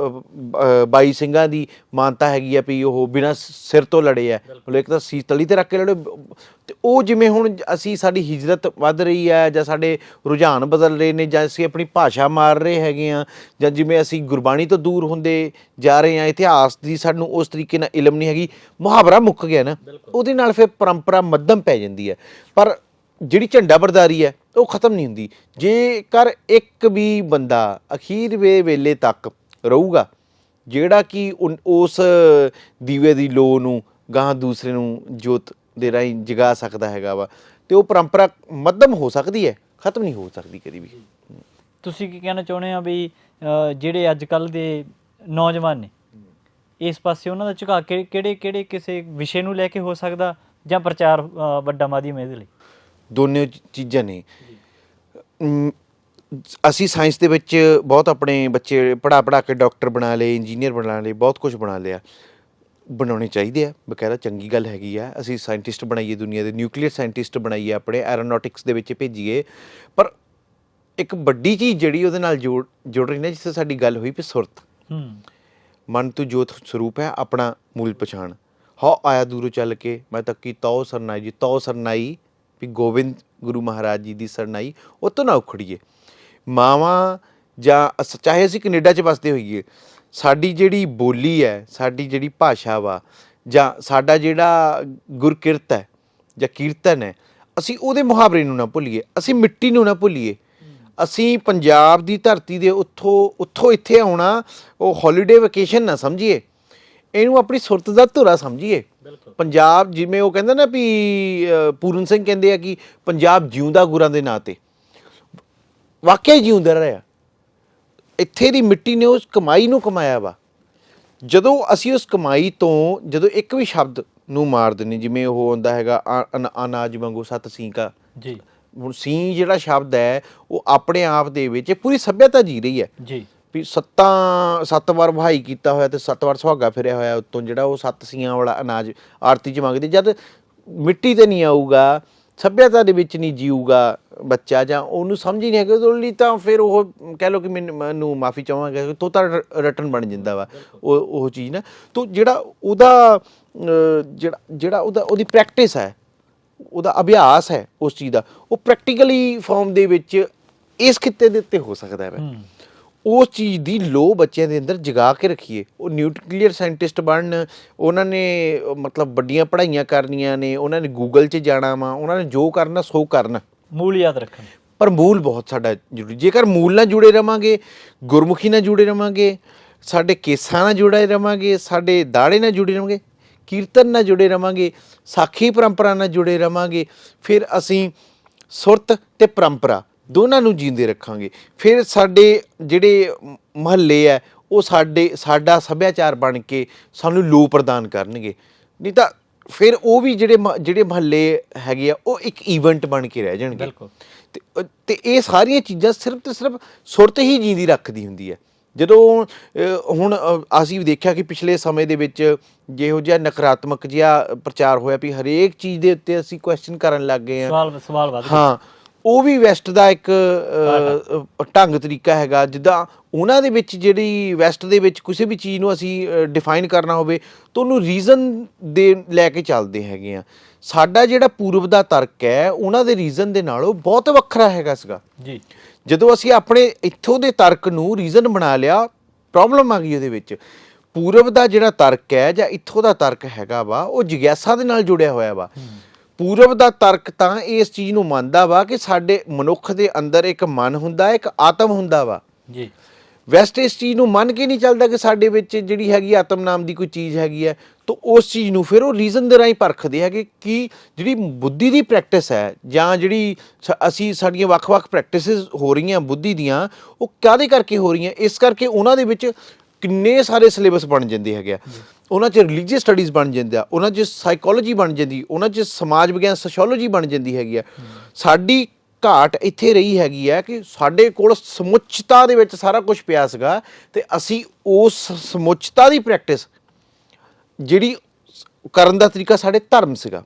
22 ਸਿੰਘਾਂ ਦੀ ਮਾਨਤਾ ਹੈਗੀ ਆ ਵੀ ਉਹ ਬਿਨਾਂ ਸਿਰ ਤੋਂ ਲੜੇ ਆ, ਮਤਲਬ ਇੱਕ ਤਾਂ ਸੀਸ ਤਲੀ 'ਤੇ ਰੱਖ ਕੇ ਲੜੇ। ਅਤੇ ਉਹ ਜਿਵੇਂ ਹੁਣ ਅਸੀਂ ਸਾਡੀ ਹਿਜਰਤ ਵੱਧ ਰਹੀ ਹੈ ਜਾਂ ਸਾਡੇ ਰੁਝਾਨ ਬਦਲ ਰਹੇ ਨੇ ਜਾਂ ਅਸੀਂ ਆਪਣੀ ਭਾਸ਼ਾ ਮਾਰ ਰਹੇ ਹੈਗੇ ਹਾਂ ਜਾਂ ਜਿਵੇਂ ਅਸੀਂ ਗੁਰਬਾਣੀ ਤੋਂ ਦੂਰ ਹੁੰਦੇ ਜਾ ਰਹੇ ਹਾਂ, ਇਤਿਹਾਸ ਦੀ ਸਾਨੂੰ ਉਸ ਤਰੀਕੇ ਨਾਲ ਇਲਮ ਨਹੀਂ ਹੈਗੀ, ਮੁਹਾਵਰਾ ਮੁੱਕ ਗਿਆ ਨਾ, ਉਹਦੇ ਨਾਲ ਫਿਰ ਪਰੰਪਰਾ ਮੱਧਮ ਪੈ ਜਾਂਦੀ ਹੈ। ਪਰ ਜਿਹੜੀ ਝੰਡਾ ਬਰਦਾਰੀ ਹੈ ਉਹ ਖਤਮ ਨਹੀਂ ਹੁੰਦੀ। ਜੇਕਰ ਇੱਕ ਵੀ ਬੰਦਾ ਅਖੀਰਵੇ ਵੇਲੇ ਤੱਕ ਰਹੂਗਾ ਜਿਹੜਾ ਕਿ ਉਸ ਦੀਵੇ ਦੀ ਲੋ ਨੂੰ ਗਾਹਾਂ ਦੂਸਰੇ ਨੂੰ ਜੋਤ ਦੇ ਰਾਹੀਂ ਜਗਾ ਸਕਦਾ ਹੈਗਾ ਵਾ, ਅਤੇ ਉਹ ਪਰੰਪਰਾ ਮੱਧਮ ਹੋ ਸਕਦੀ ਹੈ, ਖਤਮ ਨਹੀਂ ਹੋ ਸਕਦੀ ਕਦੀ ਵੀ। ਤੁਸੀਂ ਕੀ ਕਹਿਣਾ ਚਾਹੁੰਦੇ ਆ ਵੀ ਜਿਹੜੇ ਅੱਜ ਕੱਲ੍ਹ ਦੇ ਨੌਜਵਾਨ ਨੇ ਇਸ ਪਾਸੇ ਉਹਨਾਂ ਦਾ ਝੁਕਾਅ ਕਿਹੜੇ ਕਿਸੇ ਵਿਸ਼ੇ ਨੂੰ ਲੈ ਕੇ ਹੋ ਸਕਦਾ ਜਾਂ ਪ੍ਰਚਾਰ ਵੱਡਾ ਮਾਧਿਅਮ ਇਹਦੇ ਲਈ? ਦੋਨੇ ਚੀਜ਼ਾਂ ਨੇ। ਅਸੀਂ ਸਾਇੰਸ ਦੇ ਵਿੱਚ ਬਹੁਤ ਆਪਣੇ ਬੱਚੇ ਪੜ੍ਹਾ ਕੇ ਡਾਕਟਰ ਬਣਾ ਲਏ, ਇੰਜੀਨੀਅਰ ਬਣਾ ਲਏ, ਬਹੁਤ ਕੁਛ ਬਣਾ ਲਿਆ। ਬਣਾਉਣੇ ਚਾਹੀਦੇ ਆ, ਬਕਾਇਦਾ ਚੰਗੀ ਗੱਲ ਹੈਗੀ ਆ। ਅਸੀਂ ਸਾਇੰਟਿਸਟ ਬਣਾਈਏ, ਦੁਨੀਆ ਦੇ ਨਿਊਕਲੀਅਰ ਸਾਇੰਟਿਸਟ ਬਣਾਈਏ, ਆਪਣੇ ਐਰੋਨੋਟਿਕਸ ਦੇ ਵਿੱਚ ਭੇਜੀਏ। ਪਰ ਇੱਕ ਵੱਡੀ ਚੀਜ਼ ਜਿਹੜੀ ਉਹਦੇ ਨਾਲ ਜੁੜ ਰਹੀ ਨਾ, ਜਿੱਥੇ ਸਾਡੀ ਗੱਲ ਹੋਈ ਵੀ ਸੁਰਤ, ਮਨ ਤੂੰ ਜੋਤ ਸਰੂਪ ਹੈ ਆਪਣਾ ਮੂਲ ਪਛਾਣ, ਹਉ ਆਇਆ ਦੂਰੋਂ ਚੱਲ ਕੇ ਮੈਂ ਤੱਕੀ ਤਉ ਸਰਨਾਈ ਜੀ, ਤਉ ਸਰਨਾਈ ਵੀ ਗੋਬਿੰਦ ਗੁਰੂ ਮਹਾਰਾਜ ਜੀ ਦੀ ਸਰਨਾਈ, ਉਹ ਤੋਂ ਨਾ ਉਖੜੀਏ। ਮਾਵਾਂ ਜਾਂ ਚਾਹੇ ਅਸੀਂ ਕੈਨੇਡਾ 'ਚ ਵੱਸਦੇ ਹੋਈਏ, ਸਾਡੀ ਜਿਹੜੀ ਬੋਲੀ ਹੈ, ਸਾਡੀ ਜਿਹੜੀ ਭਾਸ਼ਾ ਵਾ ਜਾਂ ਸਾਡਾ ਜਿਹੜਾ ਗੁਰਕਿਰਤ ਹੈ ਜਾਂ ਕੀਰਤਨ ਹੈ, ਅਸੀਂ ਉਹਦੇ ਮੁਹਾਵਰੇ ਨੂੰ ਨਾ ਭੁੱਲੀਏ, ਅਸੀਂ ਮਿੱਟੀ ਨੂੰ ਨਾ ਭੁੱਲੀਏ। ਅਸੀਂ ਪੰਜਾਬ ਦੀ ਧਰਤੀ ਦੇ ਉੱਥੋਂ ਇੱਥੇ ਆਉਣਾ ਉਹ ਹੌਲੀਡੇ ਵੈਕੇਸ਼ਨ ਨਾ ਸਮਝੀਏ, ਇਹਨੂੰ ਆਪਣੀ ਸੁਰਤ ਦਾ ਧੁਰਾ ਸਮਝੀਏ। ਪੰਜਾਬ ਜਿਵੇਂ ਉਹ ਕਹਿੰਦੇ ਨਾ ਵੀ ਪੂਰਨ ਸਿੰਘ ਕਹਿੰਦੇ ਆ ਕਿ ਪੰਜਾਬ ਜਿਉਂਦਾ ਗੁਰਾਂ ਦੇ ਨਾਂ 'ਤੇ, ਵਾਕਿਆ ਹੀ ਜਿਉਂਦਾ ਰਿਹਾ। ਇੱਥੇ ਦੀ ਮਿੱਟੀ ਨੇ ਉਸ ਕਮਾਈ ਨੂੰ ਕਮਾਇਆ ਵਾ। ਜਦੋਂ ਅਸੀਂ ਉਸ ਕਮਾਈ ਤੋਂ ਜਦੋਂ ਇੱਕ ਵੀ ਸ਼ਬਦ ਨੂੰ ਮਾਰ ਦਿੰਦੇ, ਜਿਵੇਂ ਉਹ ਆਉਂਦਾ ਹੈਗਾ ਅਨਾਜ ਵਾਂਗੂ ਸੱਤ ਸੀਂਕਾ ਜੀ, ਹੁਣ ਸੀ ਜਿਹੜਾ ਸ਼ਬਦ ਹੈ ਉਹ ਆਪਣੇ ਆਪ ਦੇ ਵਿੱਚ ਪੂਰੀ ਸੱਭਿਅਤਾ ਜੀ ਰਹੀ ਹੈ ਜੀ, ਵੀ 7 ਵਾਰ ਵਹਾਈ ਕੀਤਾ ਹੋਇਆ ਅਤੇ 7 ਵਾਰ ਸੁਹਾਗਾ ਫਿਰਿਆ ਹੋਇਆ ਉੱਤੋਂ, ਜਿਹੜਾ ਉਹ 7 ਸੀਆਂ ਵਾਲਾ ਅਨਾਜ ਆਰਤੀ 'ਚ ਮੰਗਦੇ। ਜਦ ਮਿੱਟੀ 'ਤੇ ਨਹੀਂ ਆਊਗਾ, ਸੱਭਿਅਤਾ ਦੇ ਵਿੱਚ ਨਹੀਂ ਜੀਊਗਾ ਬੱਚਾ, ਜਾਂ ਉਹਨੂੰ ਸਮਝ ਹੀ ਨਹੀਂ ਹੈਗਾ, ਉਹਦੇ ਲਈ ਤਾਂ ਫਿਰ ਉਹ ਕਹਿ ਲਓ ਕਿ ਮੈਨੂੰ ਮਾਫੀ ਚਾਹਾਂਗਾ ਤੋਤਾ ਰਟਨ ਬਣ ਜਾਂਦਾ ਵਾ ਉਹ ਚੀਜ਼ ਨਾ। ਤੋ ਜਿਹੜਾ ਉਹਦੀ ਪ੍ਰੈਕਟਿਸ ਹੈ, ਉਹਦਾ ਅਭਿਆਸ ਹੈ ਉਸ ਚੀਜ਼ ਦਾ, ਉਹ ਪ੍ਰੈਕਟੀਕਲੀ ਫਾਰਮ ਦੇ ਵਿੱਚ ਇਸ ਖਿੱਤੇ ਦੇ ਉੱਤੇ ਹੋ ਸਕਦਾ ਹੈ। ਉਸ ਚੀਜ਼ ਦੀ ਲੋ ਬੱਚਿਆਂ ਦੇ ਅੰਦਰ ਜਗਾ ਕੇ ਰੱਖੀਏ। ਉਹ ਨਿਊਕਲੀਅਰ ਸਾਇੰਟਿਸਟ ਬਣਨ, ਉਹਨਾਂ ਨੇ ਮਤਲਬ ਵੱਡੀਆਂ ਪੜ੍ਹਾਈਆਂ ਕਰਨੀਆਂ ਨੇ, ਉਹਨਾਂ ਨੇ ਗੂਗਲ 'ਚ ਜਾਣਾ ਵਾ, ਉਹਨਾਂ ਨੇ ਜੋ ਕਰਨਾ ਸੋ ਕਰਨ, ਮੂਲ ਯਾਦ ਰੱਖਣ। ਪਰ ਮੂਲ ਬਹੁਤ ਸਾਡਾ ਜ਼ਰੂਰੀ। ਜੇਕਰ ਮੂਲ ਨਾਲ ਜੁੜੇ ਰਵਾਂਗੇ, ਗੁਰਮੁਖੀ ਨਾਲ ਜੁੜੇ ਰਵਾਂਗੇ, ਸਾਡੇ ਕੇਸਾਂ ਨਾਲ ਜੁੜੇ ਰਵਾਂਗੇ, ਸਾਡੇ ਦਾੜੇ ਨਾਲ ਜੁੜੇ ਰਵਾਂਗੇ, ਕੀਰਤਨ ਨਾਲ ਜੁੜੇ ਰਵਾਂਗੇ, ਸਾਖੀ ਪਰੰਪਰਾ ਨਾਲ ਜੁੜੇ ਰਵਾਂਗੇ, ਫਿਰ ਅਸੀਂ ਸੁਰਤ ਤੇ ਪਰੰਪਰਾ ਦੋਨਾਂ ਨੂੰ ਜੀਂਦੇ ਰੱਖਾਂਗੇ। ਫਿਰ ਸਾਡੇ ਜਿਹੜੇ ਮਹੱਲੇ ਹੈ ਉਹ ਸਾਡਾ ਸੱਭਿਆਚਾਰ ਬਣ ਕੇ ਸਾਨੂੰ ਲੋ ਪ੍ਰਦਾਨ ਕਰਨਗੇ। ਨਹੀਂ ਤਾਂ ਫਿਰ ਉਹ ਵੀ ਜਿਹੜੇ ਮਹੱਲੇ ਹੈਗੇ ਆ ਉਹ ਇੱਕ ਈਵੈਂਟ ਬਣ ਕੇ ਰਹਿ ਜਾਣਗੇ। ਤੇ ਇਹ ਸਾਰੀਆਂ ਚੀਜ਼ਾਂ ਸਿਰਫ ਤੇ ਸਿਰਫ ਸੁਰਤ ਹੀ ਜੀਂਦੀ ਰੱਖਦੀ ਹੁੰਦੀ ਹੈ। ਜਦੋਂ ਹੁਣ ਅਸੀਂ ਦੇਖਿਆ ਕਿ ਪਿਛਲੇ ਸਮੇਂ ਦੇ ਵਿੱਚ ਜਿਹੋ ਜਿਹਾ ਨਕਾਰਾਤਮਕ ਜਿਹਾ ਪ੍ਰਚਾਰ ਹੋਇਆ ਵੀ ਹਰੇਕ ਚੀਜ਼ ਦੇ ਉੱਤੇ ਅਸੀਂ ਕੁਐਸਚਨ ਕਰਨ ਲੱਗ ਗਏ ਹਾਂ, ਸਵਾਲ ਵੱਧ ਗਏ। ਹਾਂ, ਉਹ ਵੀ ਵੈਸਟ ਦਾ ਇੱਕ ਢੰਗ ਤਰੀਕਾ ਹੈਗਾ। ਜਿੱਦਾਂ ਉਹਨਾਂ ਦੇ ਵਿੱਚ ਜਿਹੜੀ ਵੈਸਟ ਦੇ ਵਿੱਚ ਕਿਸੇ ਵੀ ਚੀਜ਼ ਨੂੰ ਅਸੀਂ ਡਿਫਾਈਨ ਕਰਨਾ ਹੋਵੇ ਤਾਂ ਉਹਨੂੰ ਰੀਜ਼ਨ ਦੇ ਲੈ ਕੇ ਚੱਲਦੇ ਹੈਗੇ ਆ। ਸਾਡਾ ਜਿਹੜਾ ਪੂਰਬ ਦਾ ਤਰਕ ਹੈ ਉਹਨਾਂ ਦੇ ਰੀਜ਼ਨ ਦੇ ਨਾਲੋਂ ਬਹੁਤ ਵੱਖਰਾ ਹੈਗਾ ਸੀਗਾ ਜੀ। ਜਦੋਂ ਅਸੀਂ ਆਪਣੇ ਇੱਥੋਂ ਦੇ ਤਰਕ ਨੂੰ ਰੀਜ਼ਨ ਬਣਾ ਲਿਆ, ਪ੍ਰੋਬਲਮ ਆ ਗਈ ਉਹਦੇ ਵਿੱਚ। ਪੂਰਬ ਦਾ ਜਿਹੜਾ ਤਰਕ ਹੈ ਜਾਂ ਇੱਥੋਂ ਦਾ ਤਰਕ ਹੈਗਾ ਵਾ ਉਹ ਜਿਗਿਆਸਾ ਦੇ ਨਾਲ ਜੁੜਿਆ ਹੋਇਆ ਵਾ। ਪੂਰਬ ਦਾ ਤਰਕ ਤਾਂ ਇਸ ਚੀਜ਼ ਨੂੰ ਮੰਨਦਾ ਵਾ ਕਿ ਸਾਡੇ ਮਨੁੱਖ ਦੇ ਅੰਦਰ ਇੱਕ ਮਨ ਹੁੰਦਾ, ਇੱਕ ਆਤਮ ਹੁੰਦਾ ਵਾ ਜੀ। ਵੈਸਟ ਇਸ ਚੀਜ਼ ਨੂੰ ਮੰਨ ਕੇ ਨਹੀਂ ਚੱਲਦਾ ਕਿ ਸਾਡੇ ਵਿੱਚ ਜਿਹੜੀ ਹੈਗੀ ਆਤਮ ਨਾਮ ਦੀ ਕੋਈ ਚੀਜ਼ ਹੈਗੀ ਹੈ। ਤਾਂ ਉਸ ਚੀਜ਼ ਨੂੰ ਫਿਰ ਉਹ ਰੀਜ਼ਨ ਦੇ ਰਾਹੀਂ ਪਰਖਦੇ ਹੈਗੇ ਕਿ ਜਿਹੜੀ ਬੁੱਧੀ ਦੀ ਪ੍ਰੈਕਟਿਸ ਹੈ ਜਾਂ ਜਿਹੜੀ ਸਾਡੀਆਂ ਵੱਖ-ਵੱਖ ਪ੍ਰੈਕਟਿਸਿਸ ਹੋ ਰਹੀਆਂ ਬੁੱਧੀ ਦੀਆਂ, ਉਹ ਕਾਹਦੇ ਕਰਕੇ ਹੋ ਰਹੀਆਂ। ਇਸ ਕਰਕੇ ਉਹਨਾਂ ਦੇ ਵਿੱਚ ਕਿੰਨੇ ਸਾਰੇ ਸਿਲੇਬਸ ਬਣ ਜਾਂਦੇ ਹੈਗੇ ਆ। ਉਹਨਾਂ 'ਚ ਰਿਲੀਜੀਅਸ ਸਟੱਡੀਜ਼ ਬਣ ਜਾਂਦਾ, ਉਹਨਾਂ 'ਚ ਸਾਈਕੋਲੋਜੀ ਬਣ ਜਾਂਦੀ, ਉਹਨਾਂ 'ਚ ਸਮਾਜ ਵਿਗਿਆਨ ਸੋਸ਼ੀਓਲੋਜੀ ਬਣ ਜਾਂਦੀ ਹੈਗੀ ਆ। ਸਾਡੀ ਘਾਟ ਇੱਥੇ ਰਹੀ ਹੈਗੀ ਹੈ ਕਿ ਸਾਡੇ ਕੋਲ ਸਮੁੱਚਤਾ ਦੇ ਵਿੱਚ ਸਾਰਾ ਕੁਝ ਪਿਆ ਸੀਗਾ ਅਤੇ ਅਸੀਂ ਉਸ ਸਮੁੱਚਤਾ ਦੀ ਪ੍ਰੈਕਟਿਸ ਜਿਹੜੀ ਕਰਨ ਦਾ ਤਰੀਕਾ ਸਾਡੇ ਧਰਮ ਸੀਗਾ,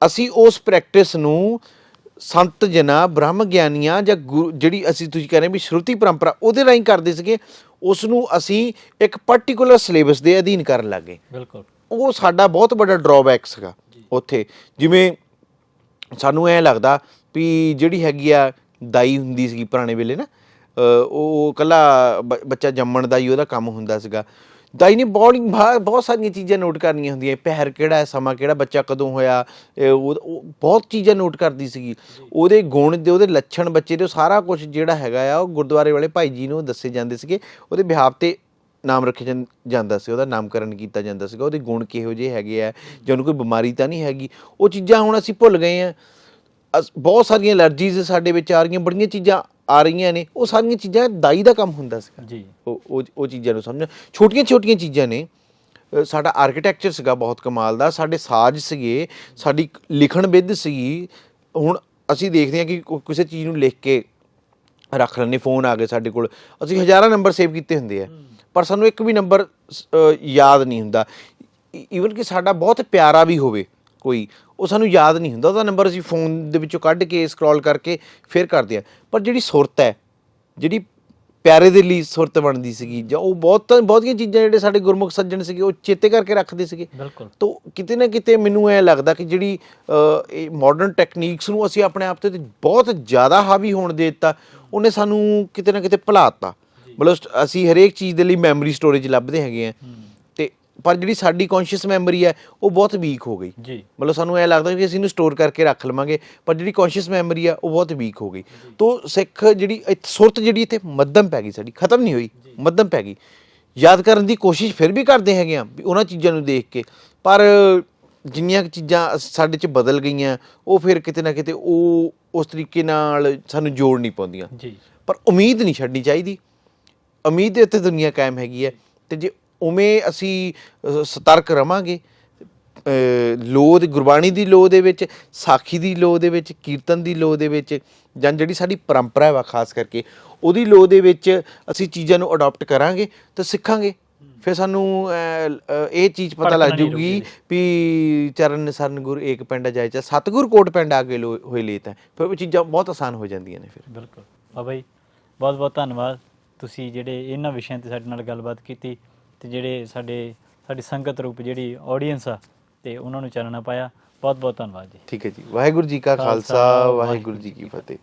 ਅਸੀਂ ਉਸ ਪ੍ਰੈਕਟਿਸ ਨੂੰ ਸੰਤ ਜਨਾਂ, ਬ੍ਰਹਮ ਗਿਆਨੀਆਂ ਜਾਂ ਜਿਹੜੀ ਅਸੀਂ ਤੁਸੀਂ ਕਹਿ ਰਹੇ ਵੀ ਸ਼ਰੂਤੀ ਪਰੰਪਰਾ ਉਹਦੇ ਰਾਹੀਂ ਕਰਦੇ ਸੀਗੇ, ਉਸ ਨੂੰ ਅਸੀਂ ਇੱਕ ਪਰਟੀਕੂਲਰ ਸਿਲੇਬਸ ਦੇ ਅਧੀਨ ਕਰਨ ਲੱਗ ਗਏ। ਬਿਲਕੁਲ, ਉਹ ਸਾਡਾ ਬਹੁਤ ਵੱਡਾ ਡਰਾਬੈਕ ਸੀਗਾ ਉੱਥੇ। ਜਿਵੇਂ ਸਾਨੂੰ ਐਂ ਲੱਗਦਾ ਵੀ ਜਿਹੜੀ ਹੈਗੀ ਆ ਦਾਈ ਹੁੰਦੀ ਸੀਗੀ ਪੁਰਾਣੇ ਵੇਲੇ ਨਾ, ਉਹ ਇਕੱਲਾ ਬੱਚਾ ਜੰਮਣ ਦਾ ਹੀ ਉਹਦਾ ਕੰਮ ਹੁੰਦਾ ਸੀਗਾ। ਦਾਈ ਨੇ ਬਹੁਤ ਸਾਰੀਆਂ ਚੀਜ਼ਾਂ ਨੋਟ ਕਰਨੀਆਂ ਹੁੰਦੀਆਂ, ਪਹਿਰ ਕਿਹੜਾ ਹੈ, ਸਮਾਂ ਕਿਹੜਾ, ਬੱਚਾ ਕਦੋਂ ਹੋਇਆ, ਉਹ ਬਹੁਤ ਚੀਜ਼ਾਂ ਨੋਟ ਕਰਦੀ ਸੀਗੀ। ਉਹਦੇ ਗੁਣ ਦੇ, ਉਹਦੇ ਲੱਛਣ ਬੱਚੇ ਦੇ, ਸਾਰਾ ਕੁਝ ਜਿਹੜਾ ਹੈਗਾ ਆ ਉਹ ਗੁਰਦੁਆਰੇ ਵਾਲੇ ਭਾਈ ਜੀ ਨੂੰ ਦੱਸੇ ਜਾਂਦੇ ਸੀਗੇ। ਉਹਦੇ ਬਿਹਾਫ 'ਤੇ ਨਾਮ ਰੱਖਿਆ ਜਾਂਦਾ ਸੀ, ਉਹਦਾ ਨਾਮਕਰਨ ਕੀਤਾ ਜਾਂਦਾ ਸੀਗਾ। ਉਹਦੇ ਗੁਣ ਕਿਹੋ ਜਿਹੇ ਹੈਗੇ ਆ, ਜਾਂ ਉਹਨੂੰ ਕੋਈ ਬਿਮਾਰੀ ਤਾਂ ਨਹੀਂ ਹੈਗੀ। ਉਹ ਚੀਜ਼ਾਂ ਹੁਣ ਅਸੀਂ ਭੁੱਲ ਗਏ ਹਾਂ। ਬਹੁਤ ਸਾਰੀਆਂ ਐਲਰਜੀਜ਼ ਸਾਡੇ ਵਿੱਚ ਆ ਰਹੀਆਂ, ਬੜੀਆਂ ਚੀਜ਼ਾਂ ਆ ਰਹੀਆਂ ਨੇ। ਉਹ ਸਾਰੀਆਂ ਚੀਜ਼ਾਂ ਦਾਈ ਦਾ ਕੰਮ ਹੁੰਦਾ ਸੀਗਾ ਜੀ। ਉਹ ਚੀਜ਼ਾਂ ਨੂੰ ਸਮਝਣਾ, ਛੋਟੀਆਂ ਛੋਟੀਆਂ ਚੀਜ਼ਾਂ ਨੇ। ਸਾਡਾ ਆਰਕੀਟੈਕਚਰ ਸੀਗਾ ਬਹੁਤ ਕਮਾਲ ਦਾ, ਸਾਡੇ ਸਾਜ਼ ਸੀਗੇ, ਸਾਡੀ ਲਿਖਣ ਵਿਧ ਸੀਗੀ। ਹੁਣ ਅਸੀਂ ਦੇਖਦੇ ਹਾਂ ਕਿ ਕਿਸੇ ਚੀਜ਼ ਨੂੰ ਲਿਖ ਕੇ ਰੱਖ ਲੈਂਦੇ, ਫੋਨ ਆ ਗਏ ਸਾਡੇ ਕੋਲ, ਅਸੀਂ ਹਜ਼ਾਰਾਂ ਨੰਬਰ ਸੇਵ ਕੀਤੇ ਹੁੰਦੇ ਆ, ਪਰ ਸਾਨੂੰ ਇੱਕ ਵੀ ਨੰਬਰ ਯਾਦ ਨਹੀਂ ਹੁੰਦਾ। ਈਵਨ ਕਿ ਸਾਡਾ ਬਹੁਤ ਪਿਆਰਾ ਵੀ ਹੋਵੇ ਕੋਈ, ਉਹ ਸਾਨੂੰ ਯਾਦ ਨਹੀਂ ਹੁੰਦਾ, ਉਹਦਾ ਨੰਬਰ ਅਸੀਂ ਫੋਨ ਦੇ ਵਿੱਚੋਂ ਕੱਢ ਕੇ ਸਕਰੋਲ ਕਰਕੇ ਫਿਰ ਕਰਦੇ ਹਾਂ। ਪਰ ਜਿਹੜੀ ਸੁਰਤ ਹੈ, ਜਿਹੜੀ ਪਿਆਰੇ ਦੇ ਲਈ ਸੁਰਤ ਬਣਦੀ ਸੀਗੀ, ਜਾਂ ਉਹ ਬਹੁਤੀਆਂ ਚੀਜ਼ਾਂ ਜਿਹੜੇ ਸਾਡੇ ਗੁਰਮੁਖ ਸੱਜਣ ਸੀਗੇ ਉਹ ਚੇਤੇ ਕਰਕੇ ਰੱਖਦੇ ਸੀਗੇ। ਬਿਲਕੁਲ। ਤਾਂ ਕਿਤੇ ਨਾ ਕਿਤੇ ਮੈਨੂੰ ਐਂ ਲੱਗਦਾ ਕਿ ਜਿਹੜੀ ਇਹ ਮਾਡਰਨ ਟੈਕਨੀਕਸ ਨੂੰ ਅਸੀਂ ਆਪਣੇ ਆਪ 'ਤੇ ਬਹੁਤ ਜ਼ਿਆਦਾ ਹਾਵੀ ਹੋਣ ਦੇ ਦਿੱਤਾ, ਉਹਨੇ ਸਾਨੂੰ ਕਿਤੇ ਨਾ ਕਿਤੇ ਭੁਲਾਤਾ। ਮਤਲਬ ਅਸੀਂ ਹਰੇਕ ਚੀਜ਼ ਦੇ ਲਈ ਮੈਮਰੀ ਸਟੋਰੇਜ ਲੱਭਦੇ ਹੈਗੇ ਹਾਂ, ਅਤੇ ਪਰ ਜਿਹੜੀ ਸਾਡੀ ਕੌਨਸ਼ੀਅਸ ਮੈਮਰੀ ਹੈ ਉਹ ਬਹੁਤ ਵੀਕ ਹੋ ਗਈ ਜੀ। ਮਤਲਬ ਸਾਨੂੰ ਐਂ ਲੱਗਦਾ ਕਿ ਅਸੀਂ ਇਹਨੂੰ ਸਟੋਰ ਕਰਕੇ ਰੱਖ ਲਵਾਂਗੇ, ਪਰ ਜਿਹੜੀ ਕੌਨਸ਼ੀਅਸ ਮੈਮਰੀ ਆ ਉਹ ਬਹੁਤ ਵੀਕ ਹੋ ਗਈ। ਤੋ ਸਿੱਖ ਜਿਹੜੀ ਸੁਰਤ ਜਿਹੜੀ ਇੱਥੇ ਮੱਧਮ ਪੈ ਗਈ, ਸਾਡੀ ਖਤਮ ਨਹੀਂ ਹੋਈ, ਮੱਧਮ ਪੈ ਗਈ। ਯਾਦ ਕਰਨ ਦੀ ਕੋਸ਼ਿਸ਼ ਫਿਰ ਵੀ ਕਰਦੇ ਹੈਗੇ ਆ ਉਹਨਾਂ ਚੀਜ਼ਾਂ ਨੂੰ ਦੇਖ ਕੇ, ਪਰ ਜਿੰਨੀਆਂ ਕੁ ਚੀਜ਼ਾਂ ਸਾਡੇ 'ਚ ਬਦਲ ਗਈਆਂ ਉਹ ਫਿਰ ਕਿਤੇ ਨਾ ਕਿਤੇ ਉਹ ਉਸ ਤਰੀਕੇ ਨਾਲ ਸਾਨੂੰ ਜੋੜ ਨਹੀਂ ਪਾਉਂਦੀਆਂ ਜੀ। ਪਰ ਉਮੀਦ ਨਹੀਂ ਛੱਡਣੀ ਚਾਹੀਦੀ, ਉਮੀਦ ਦੇ ਉੱਤੇ ਦੁਨੀਆ ਕਾਇਮ ਹੈਗੀ ਹੈ। ਅਤੇ ਜੇ ਉਵੇਂ ਅਸੀਂ ਸਤਰਕ ਰਵਾਂਗੇ, ਲੋਅ ਦੀ, ਗੁਰਬਾਣੀ ਦੀ ਲੋਅ ਦੇ ਵਿੱਚ, ਸਾਖੀ ਦੀ ਲੋਅ ਦੇ ਵਿੱਚ, ਕੀਰਤਨ ਦੀ ਲੋਅ ਦੇ ਵਿੱਚ, ਜਾਂ ਜਿਹੜੀ ਸਾਡੀ ਪਰੰਪਰਾ ਵਾ ਖਾਸ ਕਰਕੇ ਉਹਦੀ ਲੋਅ ਦੇ ਵਿੱਚ ਅਸੀਂ ਚੀਜ਼ਾਂ ਨੂੰ ਅਡੋਪਟ ਕਰਾਂਗੇ ਤਾਂ ਸਿੱਖਾਂਗੇ। ਫਿਰ ਸਾਨੂੰ ਇਹ ਚੀਜ਼ ਪਤਾ ਲੱਗ ਜੂਗੀ ਵੀ ਚਰਨ ਸਰਨ ਗੁਰ ਏਕ ਪਿੰਡ ਜਾਏ ਚਾ ਸਤਿਗੁਰ ਕੋਟ ਪਿੰਡ ਆ ਕੇ ਹੋਏ ਲੇਤ ਹੈ। ਫਿਰ ਉਹ ਚੀਜ਼ਾਂ ਬਹੁਤ ਆਸਾਨ ਹੋ ਜਾਂਦੀਆਂ ਨੇ। ਫਿਰ ਬਿਲਕੁਲ ਬਾਬਾ ਜੀ, ਬਹੁਤ ਬਹੁਤ ਧੰਨਵਾਦ। ਤੁਸੀਂ ਜਿਹੜੇ ਇਹਨਾਂ ਵਿਸ਼ਿਆਂ 'ਤੇ ਸਾਡੇ ਨਾਲ ਗੱਲਬਾਤ ਕੀਤੀ, ਅਤੇ ਜਿਹੜੇ ਸਾਡੀ ਸੰਗਤ ਰੂਪ ਜਿਹੜੀ ਆਡੀਅנס ਆ ਅਤੇ ਉਹਨਾਂ ਨੂੰ ਚਾਨਣਾ ਪਾਇਆ। ਬਹੁਤ ਬਹੁਤ ਧੰਨਵਾਦ ਜੀ। ਠੀਕ ਹੈ ਜੀ। ਵਾਹਿਗੁਰੂ ਜੀ ਕਾ ਖਾਲਸਾ, ਵਾਹਿਗੁਰੂ ਜੀ ਕੀ ਫਤਿਹ।